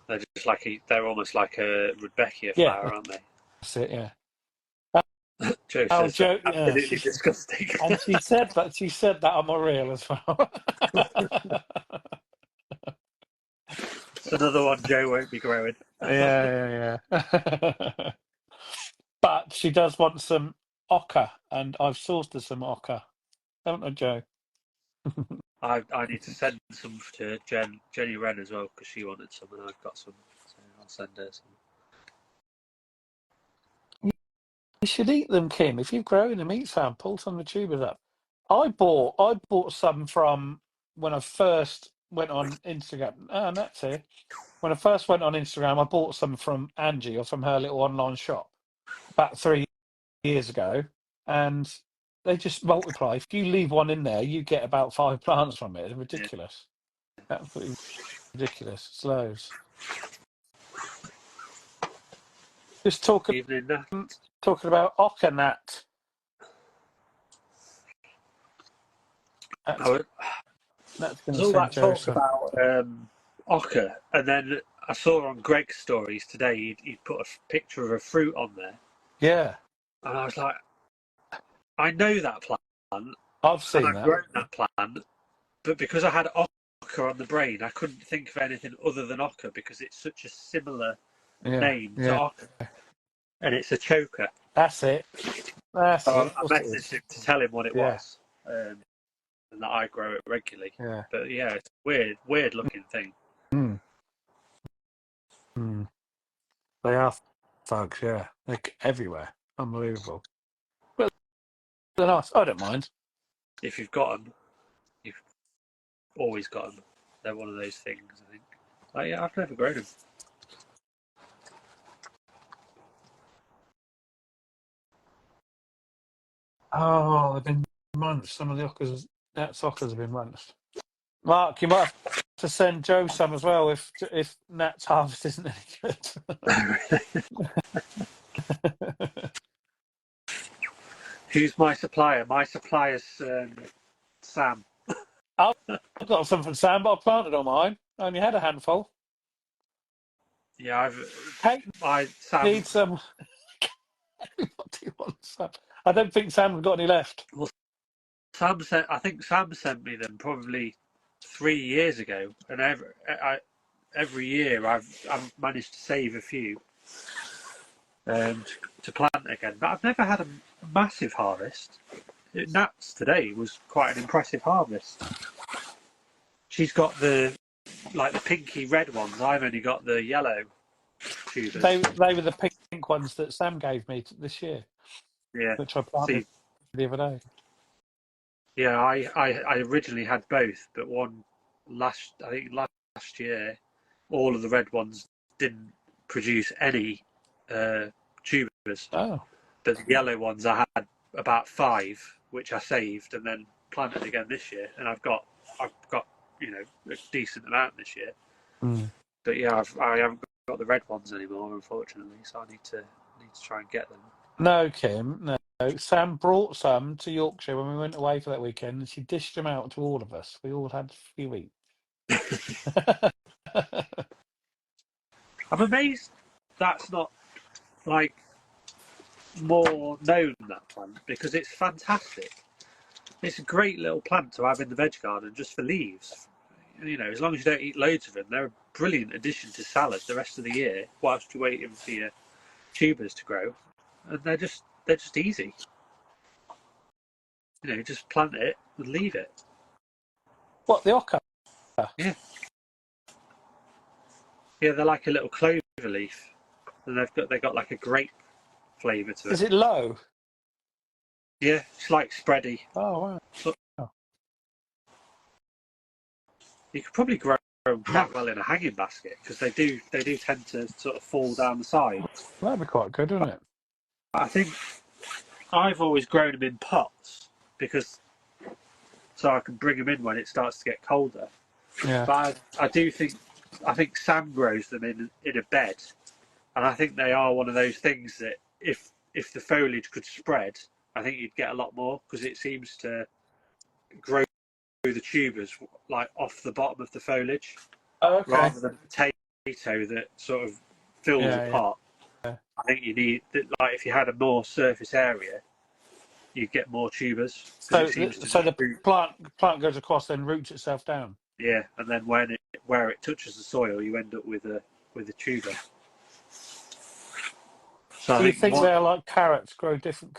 they're just they're almost like a Rudbeckia Yeah, flower, aren't they? that's it. Yeah. Joe Oh, says Joe, that's absolutely disgusting. and she said that. She said that on my reel as well. It's another one Joe won't be growing. Yeah. But she does want some ochre, and I've sourced her some ochre, haven't I, Joe? I need to send some to Jenny Wren as well, because she wanted some, and I've got some, so I'll send her some. You should eat them, Kim. If you've grown them, eat some. Pull some of the tubers up. I bought some from when I first went on Instagram. And that's it. When I first went on Instagram, I bought some from Angie or from her little online shop about 3 years ago, and they just multiply. If you leave one in there, you get about 5 plants from it. It's ridiculous. Absolutely ridiculous. It's loads. Just talking about ochre, Nat. That's going to all that talk Joseph. about ochre, and then I saw on Greg's stories today he'd put a picture of a fruit on there. Yeah. And I was like, I know that plant. I've seen that. Grown that plant, but because I had ochre on the brain, I couldn't think of anything other than ochre, because it's such a similar name to ochre. And it's a choker. That's it. That's so it. I messaged him to tell him what it was, and that I grow it regularly. Yeah. But yeah, it's a weird looking thing. They are thugs, yeah. They're everywhere. Unbelievable. But they're nice. I don't mind. If you've got them, you've always got them. They're one of those things, I think. Yeah, I've never grown them. Oh, they've been munched. Some of the ochres have been munched. Mark, you might have to send Joe some as well if Nat's harvest isn't any good. Who's my supplier? My supplier's Sam. I've got some from Sam, but I planted on mine. I only had a handful. Yeah, Sam need some. What do you want, Sam? I don't think Sam's got any left. Well, I think Sam sent me them probably 3 years ago, and every year I've managed to save a few to plant again. But I've never had a massive harvest. Nat's today was quite an impressive harvest. She's got the pinky red ones. I've only got the yellow tubers. They were the pink ones that Sam gave me this year. Yeah, which I planted the other day. Yeah, I originally had both, but one last year, all of the red ones didn't produce any tubers. Oh. But the yellow ones, I had about 5, which I saved and then planted again this year, and I've got a decent amount this year. But yeah, I haven't got the red ones anymore, unfortunately, so I need to try and get them. No, Kim, no. Sam brought some to Yorkshire when we went away for that weekend, and she dished them out to all of us. We all had a few each. I'm amazed that's not more known, that plant, because it's fantastic. It's a great little plant to have in the veg garden just for leaves. As long as you don't eat loads of them, they're a brilliant addition to salad the rest of the year whilst you're waiting for your tubers to grow. And they're just easy. Just plant it and leave it. What, the ochre? Yeah. Yeah, they're like a little clover leaf, and they've got like a grape flavour to it. Is it low? Yeah, it's like spready. Oh wow. You could probably grow them quite well in a hanging basket, because they do tend to sort of fall down the side. That'd be quite good, wouldn't it? I think I've always grown them in pots so I can bring them in when it starts to get colder. Yeah. But I do think I think Sam grows them in a bed, and I think they are one of those things that if the foliage could spread, I think you'd get a lot more, because it seems to grow the tubers like off the bottom of the foliage, rather than a potato that sort of fills a pot. Yeah. I think you need that. Like if you had a more surface area, you'd get more tubers. So the plant goes across, then roots itself down. Yeah, and then where it touches the soil, you end up with a tuber. So Do you think they're like carrots, grow different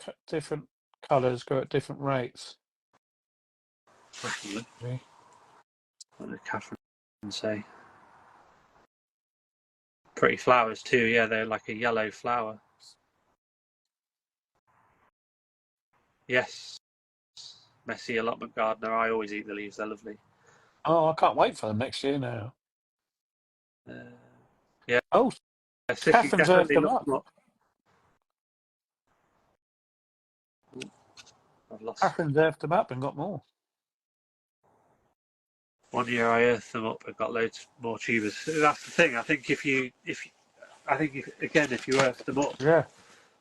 colours, grow at different rates? Possibly. What did Catherine say? Pretty flowers too. Yeah, they're like a yellow flower. Yes. Messy allotment gardener. I always eat the leaves. They're lovely. Oh, I can't wait for them next year now. Yeah. Oh, Catherine's earthed them up. Catherine's earthed them up and got more. One year I earthed them up and got loads more tubers. That's the thing. I think if you earth them up, yeah,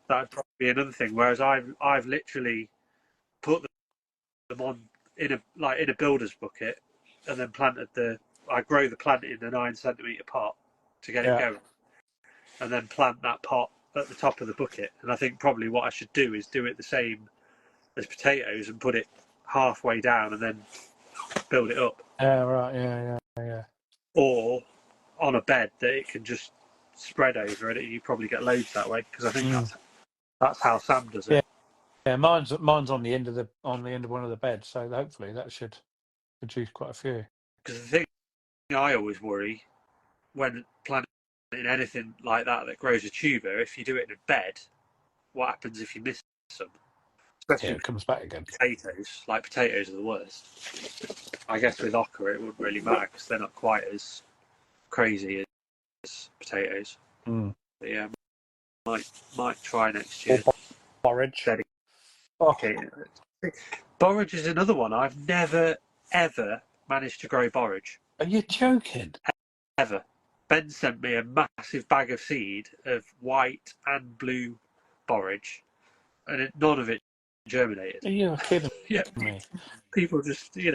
that'd probably be another thing. Whereas I've literally put them on in a builder's bucket, and then I grow the plant in a 9 centimetre pot to get it going, and then plant that pot at the top of the bucket. And I think probably what I should do is do it the same as potatoes and put it halfway down and then build it up. Yeah, right. Yeah. Or on a bed that it can just spread over, and you probably get loads that way, because I think that's how Sam does it. Yeah, mine's on the end of one of the beds, so hopefully that should produce quite a few. Because the thing I always worry when planting anything like that grows a tuber, if you do it in a bed, what happens if you miss some? Especially it comes back again. Potatoes, potatoes are the worst. I guess with okra it wouldn't really matter because they're not quite as crazy as potatoes. But yeah, might try next year. Borage. Borage is another one. I've never ever managed to grow borage. Are you joking? Ever. Ben sent me a massive bag of seed of white and blue borage, and none of it germinated. Are you kidding me? People just, you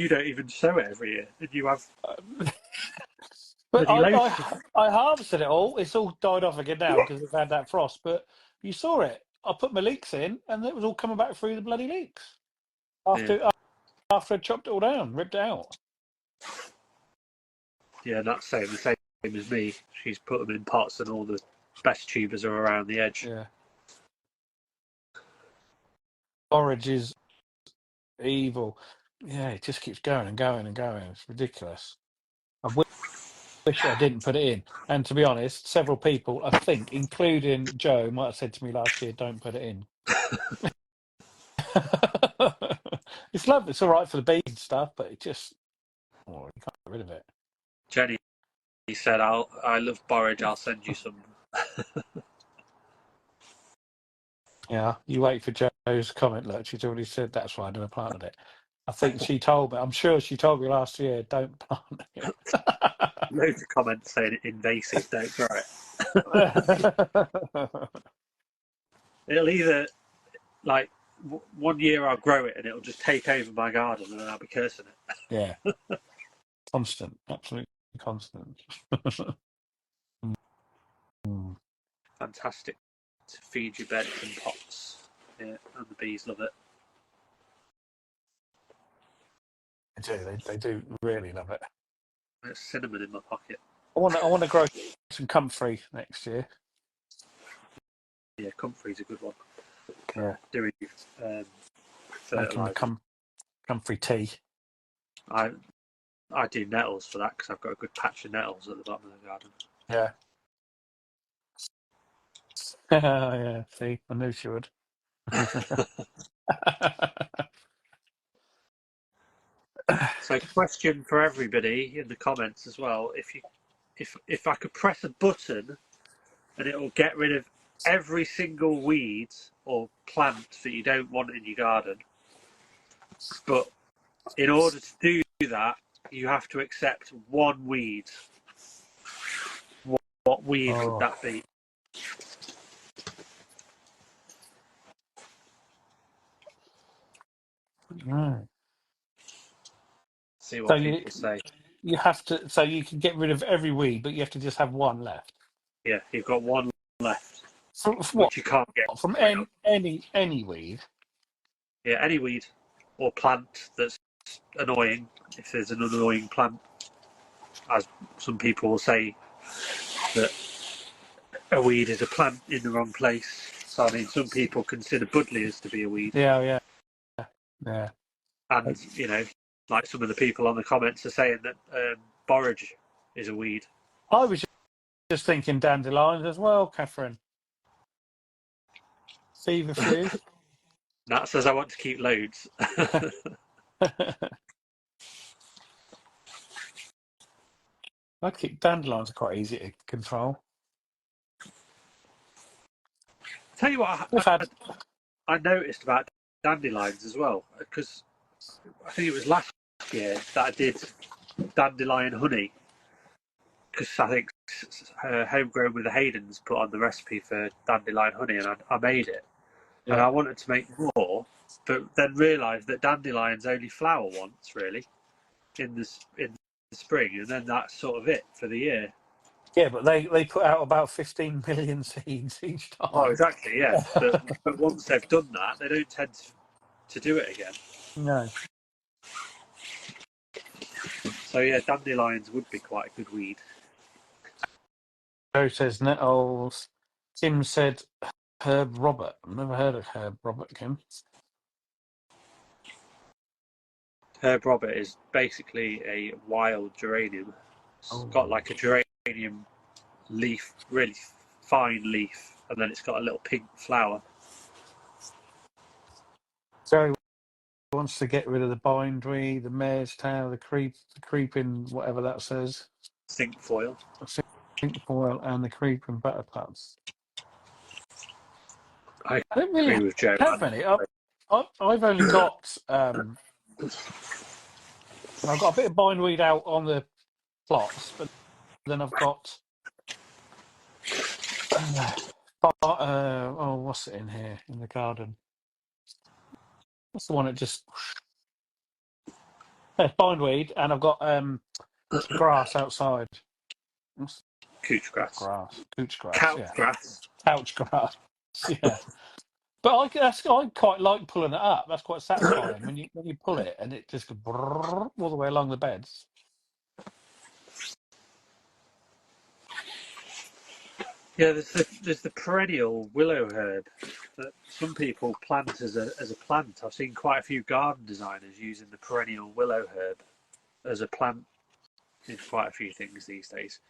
don't even sow it every year, and you have. But I harvested it all. It's all died off again now because we've had that frost. But you saw it. I put my leeks in, and it was all coming back through the bloody leeks after I chopped it all down, ripped it out. Yeah, that's the same as me. She's put them in pots, and all the best tubers are around the edge. Yeah. Borage is evil. Yeah, it just keeps going and going and going. It's ridiculous. I wish I didn't put it in. And to be honest, several people, I think, including Joe, might have said to me last year, "Don't put it in." It's lovely. It's all right for the bees and stuff, but you can't get rid of it. Jenny said, "I love borage. I'll send you some." Yeah, you wait for Joe's comment. Look, she's already said that's why I never planted it. I think she told me. I'm sure she told me last year, "Don't plant it." Loads of comments saying invasive. Don't grow it. It'll either one year I'll grow it and it'll just take over my garden, and then I'll be cursing it. Yeah, constant, absolutely constant. Fantastic to feed your beds and pots. Yeah, and the bees love it. They do really love it. There's cinnamon in my pocket. I want to grow some comfrey next year. Yeah, comfrey's a good one. Yeah, doing fertilizer. Comfrey tea. I do nettles for that because I've got a good patch of nettles at the bottom of the garden. Yeah. Yeah. See, I knew she would. So, question for everybody in the comments as well: if I could press a button and it will get rid of every single weed or plant that you don't want in your garden, but in order to do that, you have to accept one weed weed would that be? No. See what people say. You have to, so you can get rid of every weed, but you have to just have one left. Yeah, you've got one left, From which what? you can't get From rid of. any weed. Yeah, any weed or plant that's annoying. If there's an annoying plant, as some people will say that a weed is a plant in the wrong place. So I mean, some people consider buddleias to be a weed. Yeah. And you know, like some of the people on the comments are saying that borage is a weed. I was just thinking dandelions as well, Catherine. Feverfew. Nat says I want to keep loads. I'd keep dandelions are quite easy to control. Tell you what, I noticed about dandelions as well, because I think it was last year that I did dandelion honey, because I think Homegrown with the Haydens put on the recipe for dandelion honey, and I made it, and I wanted to make more, but then realised that dandelions only flower once really in the spring, and then that's sort of it for the year. Yeah, but they put out about 15 million seeds each time. Oh, exactly, yeah. but once they've done that, they don't tend to do it again. No. So yeah, dandelions would be quite a good weed. Joe says nettles. Tim said Herb Robert. I've never heard of Herb Robert, Kim. Herb Robert is basically a wild geranium. It's got like a geranium leaf, really fine leaf, and then it's got a little pink flower. Joe wants to get rid of the bindery, the mare's tail, the creeping, whatever that says. Cinquefoil. Cinquefoil and the creeping buttercups. I don't really agree with Joe. have many. I've only got I've got a bit of bindweed out on the plots, but then I've got what's it in here in the garden? What's the one that just bindweed, and I've got grass outside. Couch grass. Couch grass. Couch Yeah. grass. Couch grass. Yeah. But I quite like pulling it up. That's quite satisfying when you pull it and it just goes all the way along the beds. Yeah, there's the perennial willow herb that some people plant as a plant. I've seen quite a few garden designers using the perennial willow herb as a plant in quite a few things these days.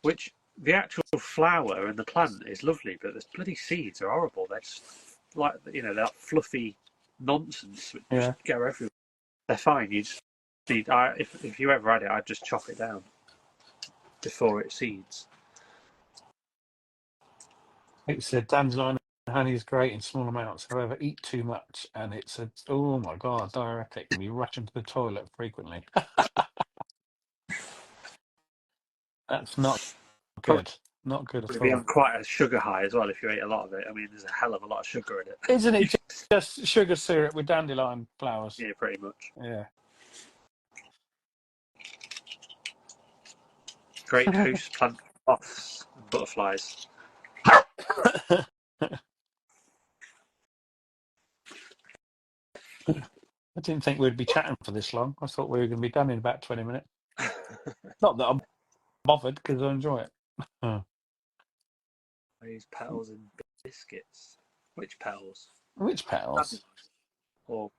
Which the actual flower and the plant is lovely, but the bloody seeds are horrible. They're just like that fluffy nonsense which just go everywhere. They're fine. You just need if you ever had it, I'd just chop it down before it seeds. It said dandelion honey is great in small amounts. However, eat too much and it's oh my god, diuretic. You'll be rushing to the toilet frequently. That's not good. Not good at all. Be on quite a sugar high as well if you ate a lot of it. I mean, there's a hell of a lot of sugar in it. Isn't it just sugar syrup with dandelion flowers? Yeah, pretty much. Yeah. Great host plant moths and butterflies. I didn't think we'd be chatting for this long. I thought we were going to be done in about 20 minutes. Not that I'm bothered because I enjoy it. I use petals and biscuits. Which petals? Which petals? Or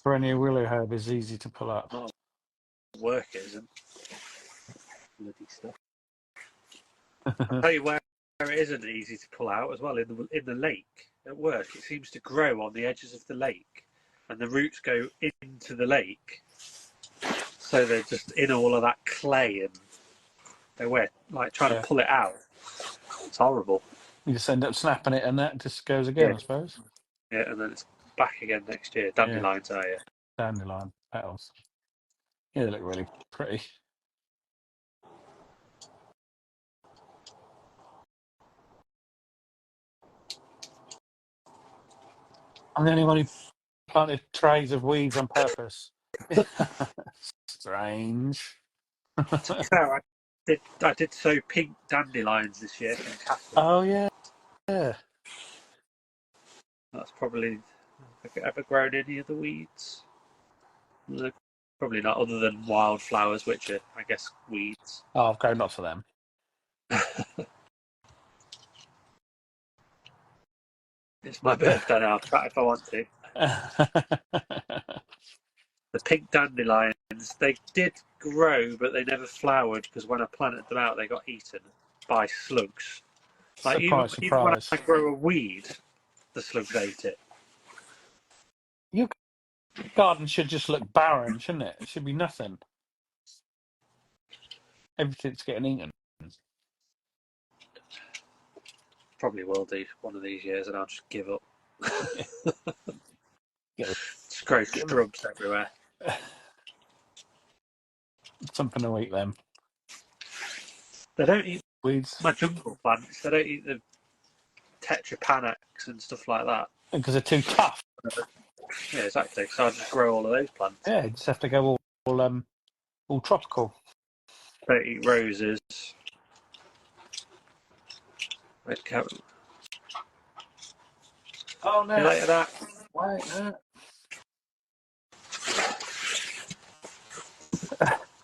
perennial willow herb is easy to pull up. Oh, work it isn't. Bloody stuff. I'll tell you where it isn't easy to pull out as well. In the lake at work, it seems to grow on the edges of the lake, and the roots go into the lake, so they're just in all of that clay, and they're trying to pull it out. It's horrible. You just end up snapping it, and that just goes again, I suppose. Yeah, and then it's back again next year. Dandelions are you? Dandelion petals. Yeah, they look really pretty. I'm the only one who planted trays of weeds on purpose. Strange. To be fair, I did sow pink dandelions this year in Catherine. Oh yeah. That's probably. Have you ever grown any of the weeds? No, probably not, other than wildflowers, which are, I guess, weeds. Oh, I've grown lots of them. It's my birthday now. I'll try if I want to. The pink dandelions, they did grow, but they never flowered because when I planted them out, they got eaten by slugs. Like Surprise, even when surprise. I grow a weed, the slugs ate it. Your garden should just look barren, shouldn't it? It should be nothing. Everything's getting eaten. Probably will do one of these years, and I'll just give up. Just grow shrubs everywhere. Something to eat them. They don't eat Weeds. my jungle plants. They don't eat the tetrapanax and stuff like that. Because they're too tough. Yeah, exactly. So I'll just grow all of those plants. Yeah, you just have to go all tropical. Don't eat roses. Red carrot. Oh no! You later that. Wait, no.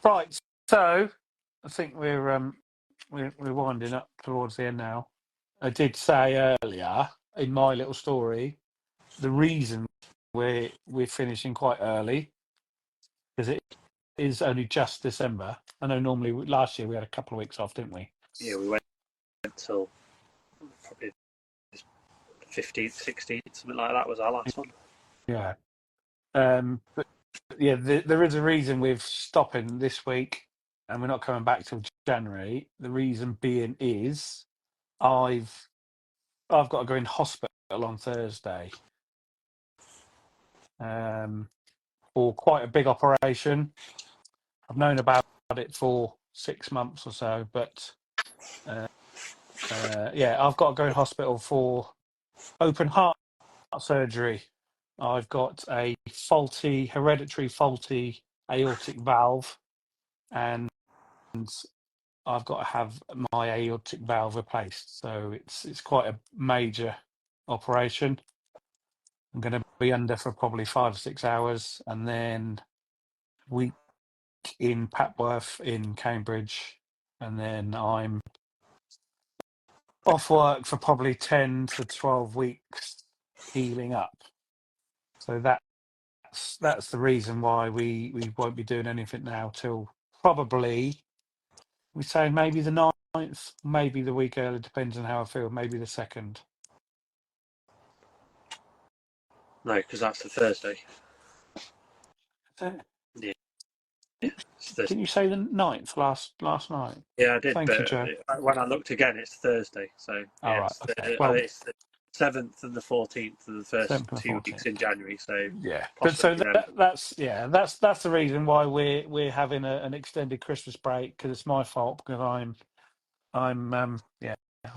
Right, so I think we're winding up towards the end now. I did say earlier in my little story the reason we're finishing quite early because it is only just December. I know normally last year we had a couple of weeks off, didn't we? Yeah, we went until probably 15th, 16th, something like that was our last one. Yeah. But yeah, there is a reason we're stopping this week and we're not coming back till January. The reason being is I've got to go in hospital on Thursday for quite a big operation. I've known about it for 6 months or so, but yeah, I've got to go in hospital for open heart surgery. I've got a hereditary faulty aortic valve, and I've got to have my aortic valve replaced. So it's quite a major operation. I'm going to be under for probably 5 or 6 hours, and then week in Papworth in Cambridge, and then I'm off work for probably 10 to 12 weeks healing up. So that's the reason why we won't be doing anything now till probably, we say maybe the 9th, maybe the week earlier, depends on how I feel, maybe the 2nd. No, because that's the Thursday. Yeah. Didn't you say the 9th last night? Yeah, I did. Thank you, but Joe. when I looked again, it's Thursday. So yeah, Right, it's, okay. Well, it's the 7th and the 14th of the first 7th and 2 14th. weeks in January. So yeah, but so that's the reason why we're having an extended Christmas break, because it's my fault, because I'm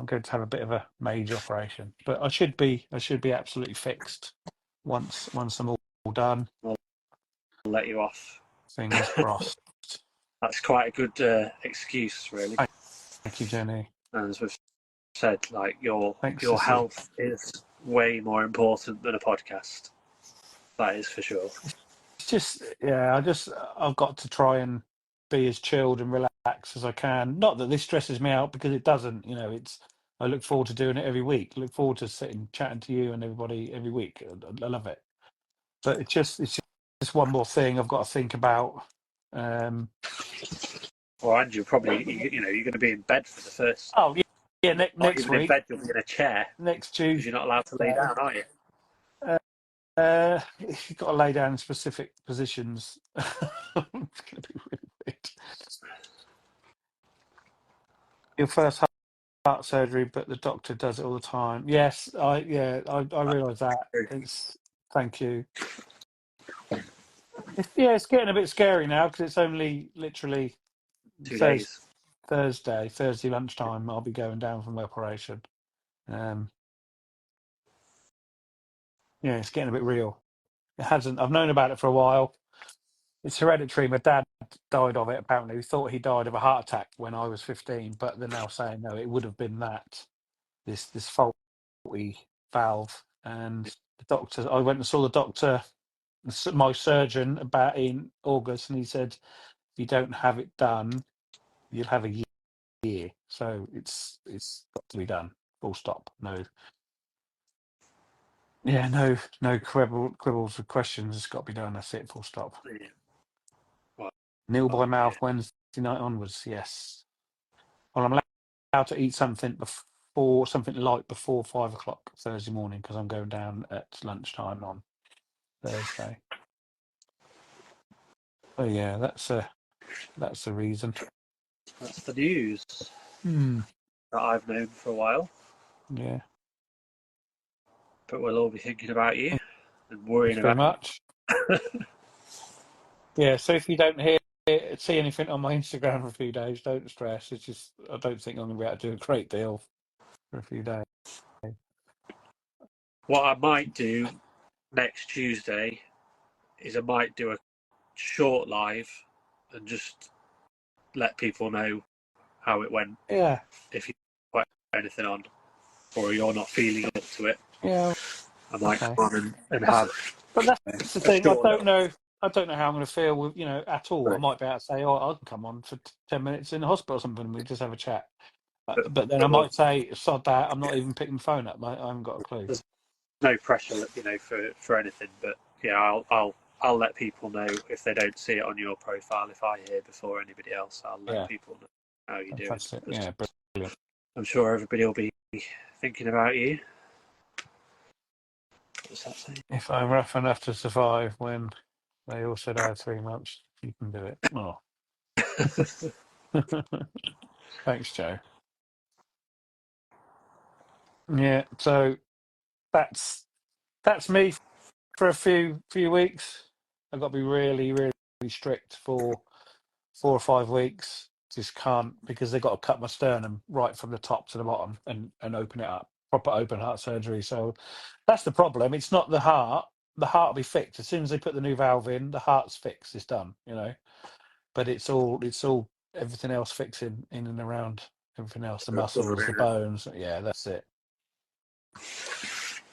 going to have a bit of a major operation, but I should be absolutely fixed once I'm all done. I'll let you off. Fingers crossed. That's quite a good excuse, really. Thank you, Jenny. And as we've said, like your Thanks, health is way more important than a podcast. That is for sure. It's just I've got to try and be as chilled and relaxed as I can. Not that this stresses me out, because it doesn't. I look forward to doing it every week. I look forward to sitting chatting to you and everybody every week. I love it. But it's just one more thing I've got to think about. Well, and you're probably you're going to be in bed for the first. Oh yeah, next week. In bed, you'll be in a chair. Next Tuesday. Because you're not allowed to lay down, are you? You've got to lay down in specific positions. It's going to be really weird. Your first heart surgery, but the doctor does it all the time. Yes, I realise that. Thank you. It's getting a bit scary now, because it's only literally 2 days. Thursday lunchtime. I'll be going down from the operation. Yeah, it's getting a bit real. It hasn't. I've known about it for a while. It's hereditary. My dad died of it. Apparently, we thought he died of a heart attack when I was 15, but they're now saying no, it would have been that this faulty valve. And the doctor, I went and saw the doctor, my surgeon, about in August, and he said, if you don't have it done, you'll have a year. So it's got to be done. Full stop. No. Yeah, no quibbles or questions. It's got to be done. That's it. Full stop. Yeah. Well, Nil by yeah. mouth Wednesday night onwards. Yes. Well, I'm allowed to eat something light before 5 o'clock Thursday morning because I'm going down at lunchtime on Thursday. Oh yeah, that's the reason. That's the news Hmm. that I've known for a while. Yeah. But we'll all be thinking about you and worrying Thanks very about much. Yeah. So if you don't see anything on my Instagram for a few days, don't stress. It's just I don't think I'm going to be able to do a great deal for a few days. What I might do next Tuesday is I might do a short live and just let people know how it went. Yeah. If you put anything on or you're not feeling up to it, Yeah. I might Okay. come on and have. But that's the a thing. short little- I don't know how I'm going to feel with at all. I Right. might be able to say, "Oh, I can come on for 10 minutes in the hospital or something. And we just have a chat." But then I might say, "Sod that! I'm not even picking the phone up. I haven't got a clue." There's no pressure, for anything. But yeah, I'll let people know if they don't see it on your profile. If I hear before anybody else, I'll let people know how you're doing. Fantastic. Yeah, brilliant. I'm sure everybody will be thinking about you. What's that saying? If I'm rough enough to survive when they all said I had 3 months, you can do it. Oh, thanks, Joe. Yeah, so that's me for a few weeks. I've got to be really, really strict for 4 or 5 weeks. Just can't because they've got to cut my sternum right from the top to the bottom and open it up. Proper open heart surgery. So that's the problem. It's not the heart. The heart will be fixed as soon as they put the new valve in. The heart's fixed. It's done. But it's all everything else fixing in and around everything else. The muscles, the bones. Yeah, that's it.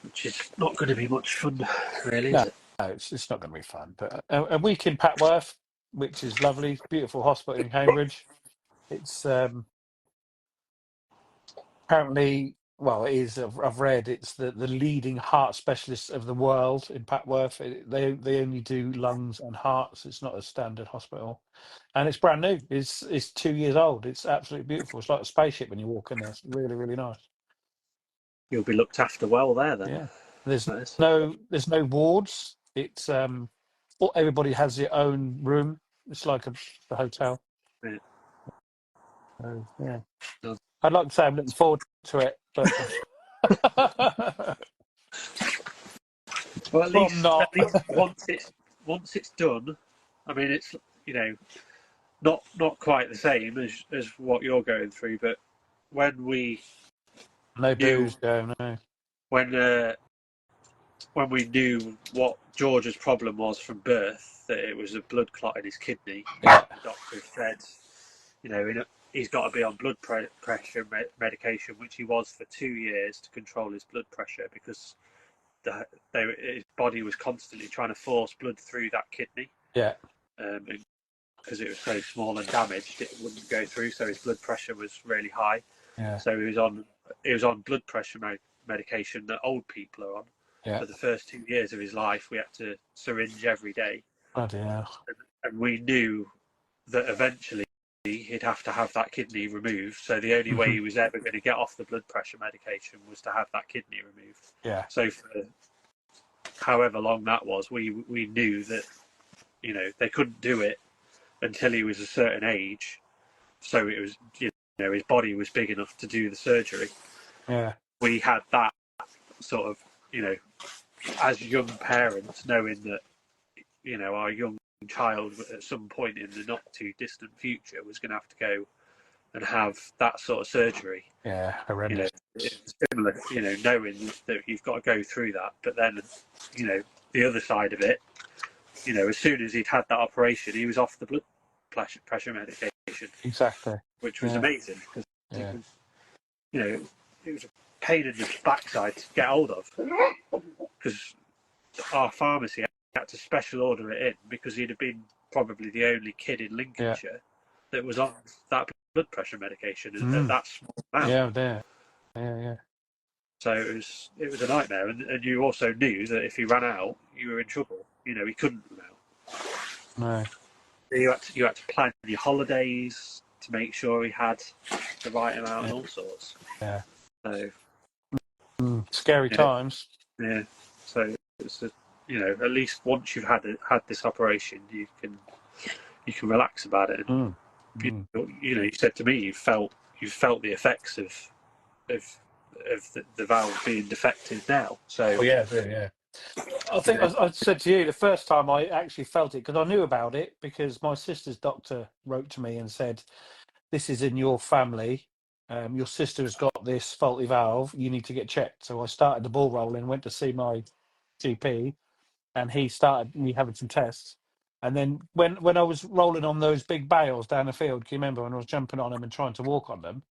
Which is not going to be much fun, really, No, is it? no, it's not going to be fun. But a week in Patworth, which is lovely, beautiful hospital in Cambridge. It's apparently, well, it is. I've read it's the leading heart specialist of the world in Patworth. They only do lungs and hearts. It's not a standard hospital, and it's brand new. It's 2 years old. It's absolutely beautiful. It's like a spaceship when you walk in there. It's really, really nice. You'll be looked after well there, then. Yeah, there's Nice. no wards. It's everybody has their own room. It's like a hotel. Yeah. So, yeah, No. I'd like to say I'm looking forward to it, but Well, at well, I'm not. least once it's done. I mean, it's not quite the same as what you're going through, but when we No knew booze, go no. when we knew what George's problem was from birth, that it was a blood clot in his kidney, Yeah, the doctor said, he's got to be on blood pressure medication, which he was for 2 years to control his blood pressure because his body was constantly trying to force blood through that kidney. yeah, because it was so small and damaged, it wouldn't go through. So his blood pressure was really high. yeah, So he was on blood pressure medication that old people are on. yeah. For the first 2 years of his life, we had to syringe every day, Bloody hell. and we knew that eventually he'd have to have that kidney removed. So the only way he was ever going to get off the blood pressure medication was to have that kidney removed. Yeah, So for however long that was, we knew that they couldn't do it until he was a certain age. So it was his body was big enough to do the surgery. yeah, We had that sort of as young parents, knowing that our young child at some point in the not too distant future was going to have to go and have that sort of surgery. Yeah, You know, horrendous. it's similar. You know, knowing that you've got to go through that, but then, you know, the other side of it. You know, as soon as he'd had that operation, he was off the blood pressure medication. Exactly. Which was Yeah. amazing because Yeah. you know, it was a pain in the backside to get hold of because our pharmacy had to special order it in because he'd have been probably the only kid in Lincolnshire that was on that blood pressure medication at that small amount. Yeah, there. Yeah. So it was a nightmare, and you also knew that if he ran out, you were in trouble. You know, he couldn't run out. No. You had to plan your holidays to make sure he had the right amount and all sorts. Yeah. So scary times. Yeah. So it's you know, at least once you've had this operation, you can relax about it. And you know, you said to me you felt the effects of the valve being defective now. So yeah. I think I said to you the first time I actually felt it because I knew about it because my sister's doctor wrote to me and said, "This is in your family. Your sister has got this faulty valve. You need to get checked." So I started the ball rolling, went to see my GP, and he started me having some tests. And then when I was rolling on those big bales down the field, can you remember when I was jumping on them and trying to walk on them?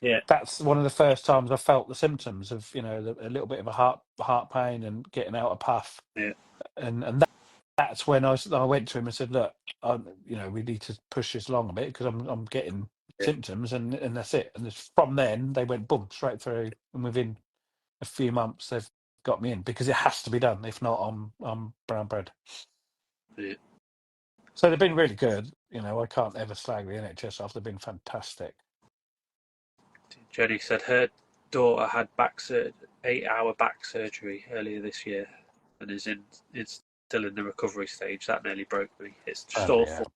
Yeah. That's one of the first times I felt the symptoms of, you know, a little bit of a heart pain and getting out a puff. Yeah. And that's when I went to him and said, "Look, you know, we need to push this along a bit because I'm getting symptoms," and that's it. And from then they went boom straight through, and within a few months they've got me in because it has to be done. If not, I'm brown bread. Yeah. So they've been really good. You know, I can't ever slag the NHS off. They've been fantastic. Jenny said her daughter had 8-hour back surgery earlier this year, and is still in the recovery stage. That nearly broke me. It's just awful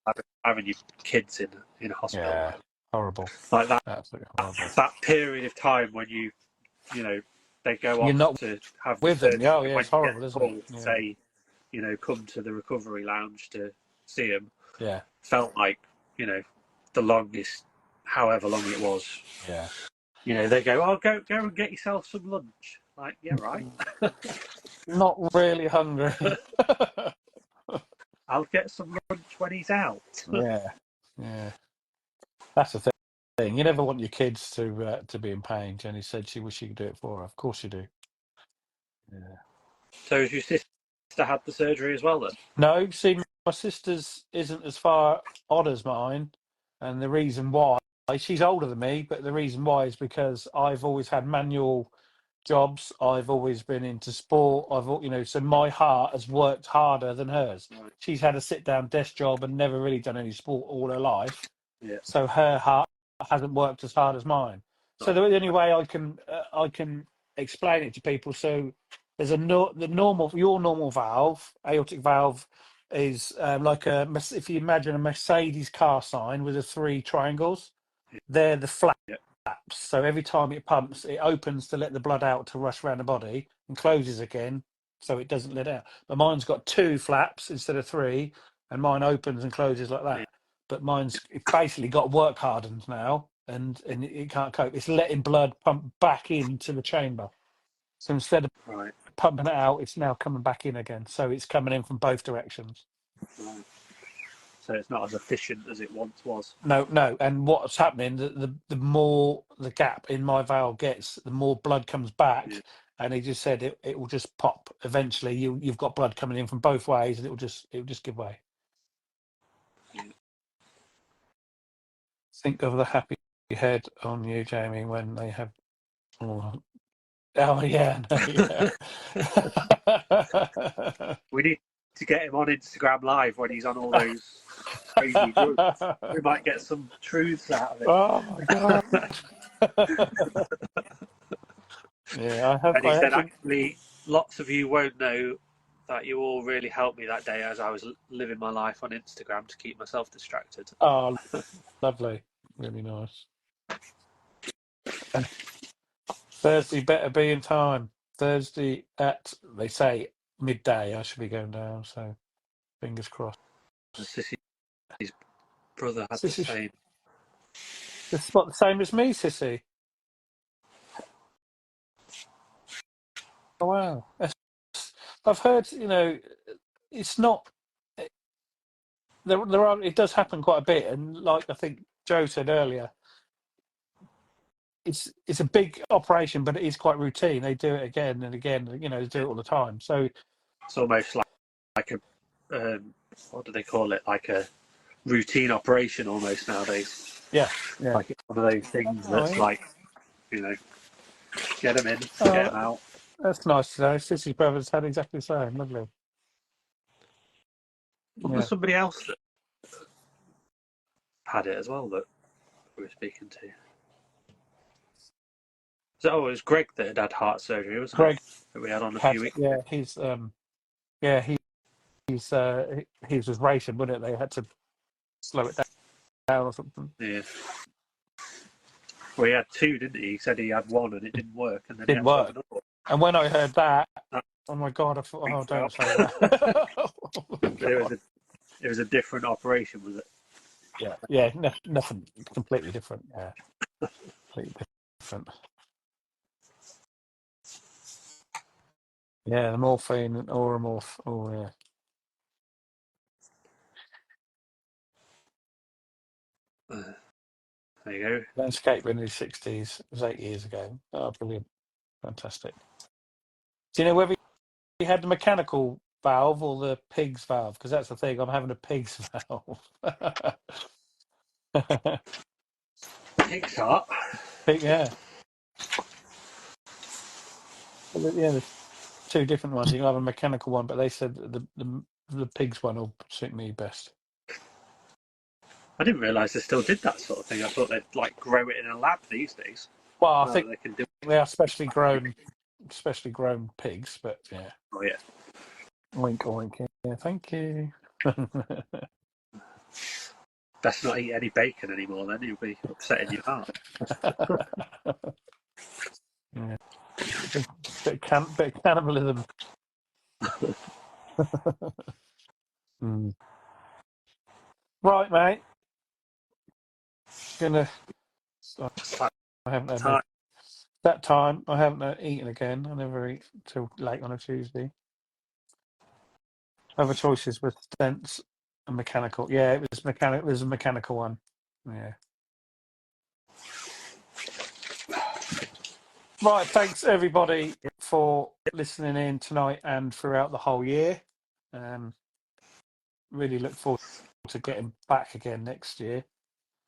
having your kids in a hospital. Yeah, horrible. Like that. Absolutely horrible. That period of time when you know, they go You're off not to have with the them. surgery, Oh, yeah, when it's you horrible, get isn't called it? to say, you know, come to the recovery lounge to see him. Yeah. Felt like, you know, the longest, however long it was. Yeah. You know, they go, "Oh, go and get yourself some lunch." Like, yeah, right. Not really hungry. I'll get some lunch when he's out. Yeah. That's the thing. You never want your kids to be in pain. Jenny said she wished she could do it for her. Of course you do. Yeah. So has your sister had the surgery as well then? No, see, my sister's isn't as far on as mine, and the reason why, she's older than me, but the reason why is because I've always had manual jobs. I've always been into sport. So my heart has worked harder than hers. Right. She's had a sit-down desk job and never really done any sport all her life. Yeah. So her heart hasn't worked as hard as mine. So the only way I can explain it to people. So there's your normal valve, aortic valve, is like if you imagine a Mercedes car sign with the 3 triangles. They're the flaps. So every time it pumps, it opens to let the blood out to rush around the body and closes again so it doesn't let out. But mine's got 2 flaps instead of 3, and mine opens and closes like that. But mine's basically got work hardened now, and it can't cope. It's letting blood pump back into the chamber. So instead of pumping it out, it's now coming back in again. So it's coming in from both directions. Right. So it's not as efficient as it once was. No. And what's happening, the more the gap in my valve gets, the more blood comes back. Yeah. And he just said it will just pop. Eventually, you've got blood coming in from both ways, and it will just give way. Yeah. Think of the happy head on you, Jamie, when they have. Oh yeah, no, yeah. We need to get him on Instagram Live when he's on all those crazy drugs. We might get some truths out of it. Oh my god! Yeah, I have. And he said, actually, lots of you won't know that you all really helped me that day as I was living my life on Instagram to keep myself distracted. Oh, lovely, really nice. And Thursday better be in time. Thursday at, they say, midday. I should be going down. So fingers crossed. Sissy's brother had the same. It's not the same as me, Sissy. Oh, wow. I've heard, it's not. There are. It does happen quite a bit, and like I think Joe said earlier, it's a big operation, but it is quite routine. They do it again and again. They do it all the time. So it's almost like a what do they call it? Like a routine operation almost nowadays. yeah. Like it's one of those things that's like, get them in, get them out. That's nice to know. Sissy's brothers had exactly the same. Lovely. There's somebody else that had it as well that we were speaking to. So, it was Greg that had heart surgery, wasn't Greg it? That we had on a few weeks. Yeah, he was racing, wasn't it? They had to slow it down or something. Yeah. Well, he had two, didn't he? He said he had one and it didn't work, and then Didn't he had to have work. another. And when I heard that, oh my God, I thought, oh, don't say that. It was a different operation, was it? Yeah, nothing completely different. Yeah, completely different. Yeah, the morphine and Oromorph. Oh, yeah. There you go. Landscape in his 60s. It was 8 years ago. Oh, brilliant. Fantastic. Do you know whether he had the mechanical valve or the pig's valve? Because that's the thing. I'm having a pig's valve. Pig's heart. Yeah. Well, yeah, there's two different ones. You can have a mechanical one, but they said the pig's one will suit me best. I didn't realise they still did that sort of thing. I thought they'd like grow it in a lab these days. Well, I think they can do. they are specially grown pigs, but yeah. Oh yeah. Wink, wink. Yeah, thank you. Best not eat any bacon anymore. Then you'll be upsetting your heart. Yeah. Bit of cannibalism. Right, mate. I haven't had that time. I haven't eaten again. I never eat till late on a Tuesday. Other choices were stents and mechanical. Yeah, it was mechanical. There's a mechanical one. Yeah. Right. Thanks everybody for listening in tonight and throughout the whole year. Really look forward to getting back again next year.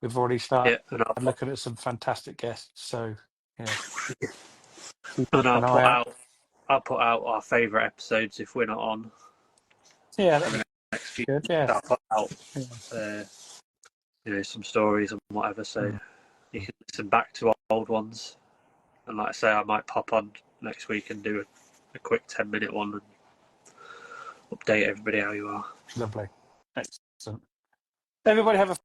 We've already started looking at some fantastic guests. So yeah. And I'll put out our favourite episodes if we're not on. Yeah, that'd be next few good. Yeah. I'll put out some stories and whatever, so you can listen back to old ones. And like I say, I might pop on next week and do a quick 10-minute one and update everybody how you are. Lovely. Excellent. Everybody have a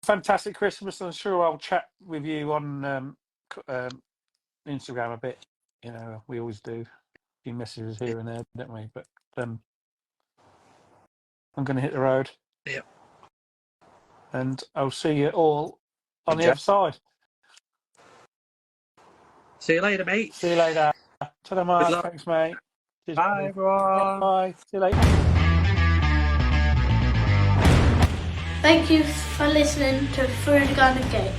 fantastic Christmas. I'm sure I'll chat with you on Instagram a bit. We always do. A few messages here and there, don't we? But I'm going to hit the road. Yeah. And I'll see you all on the other side. See you later, mate. See you later. Ta-da, Mark. Thanks, mate. Cheers, bye, everyone. Bye. See you later. Thank you for listening to Through the Garden Gate.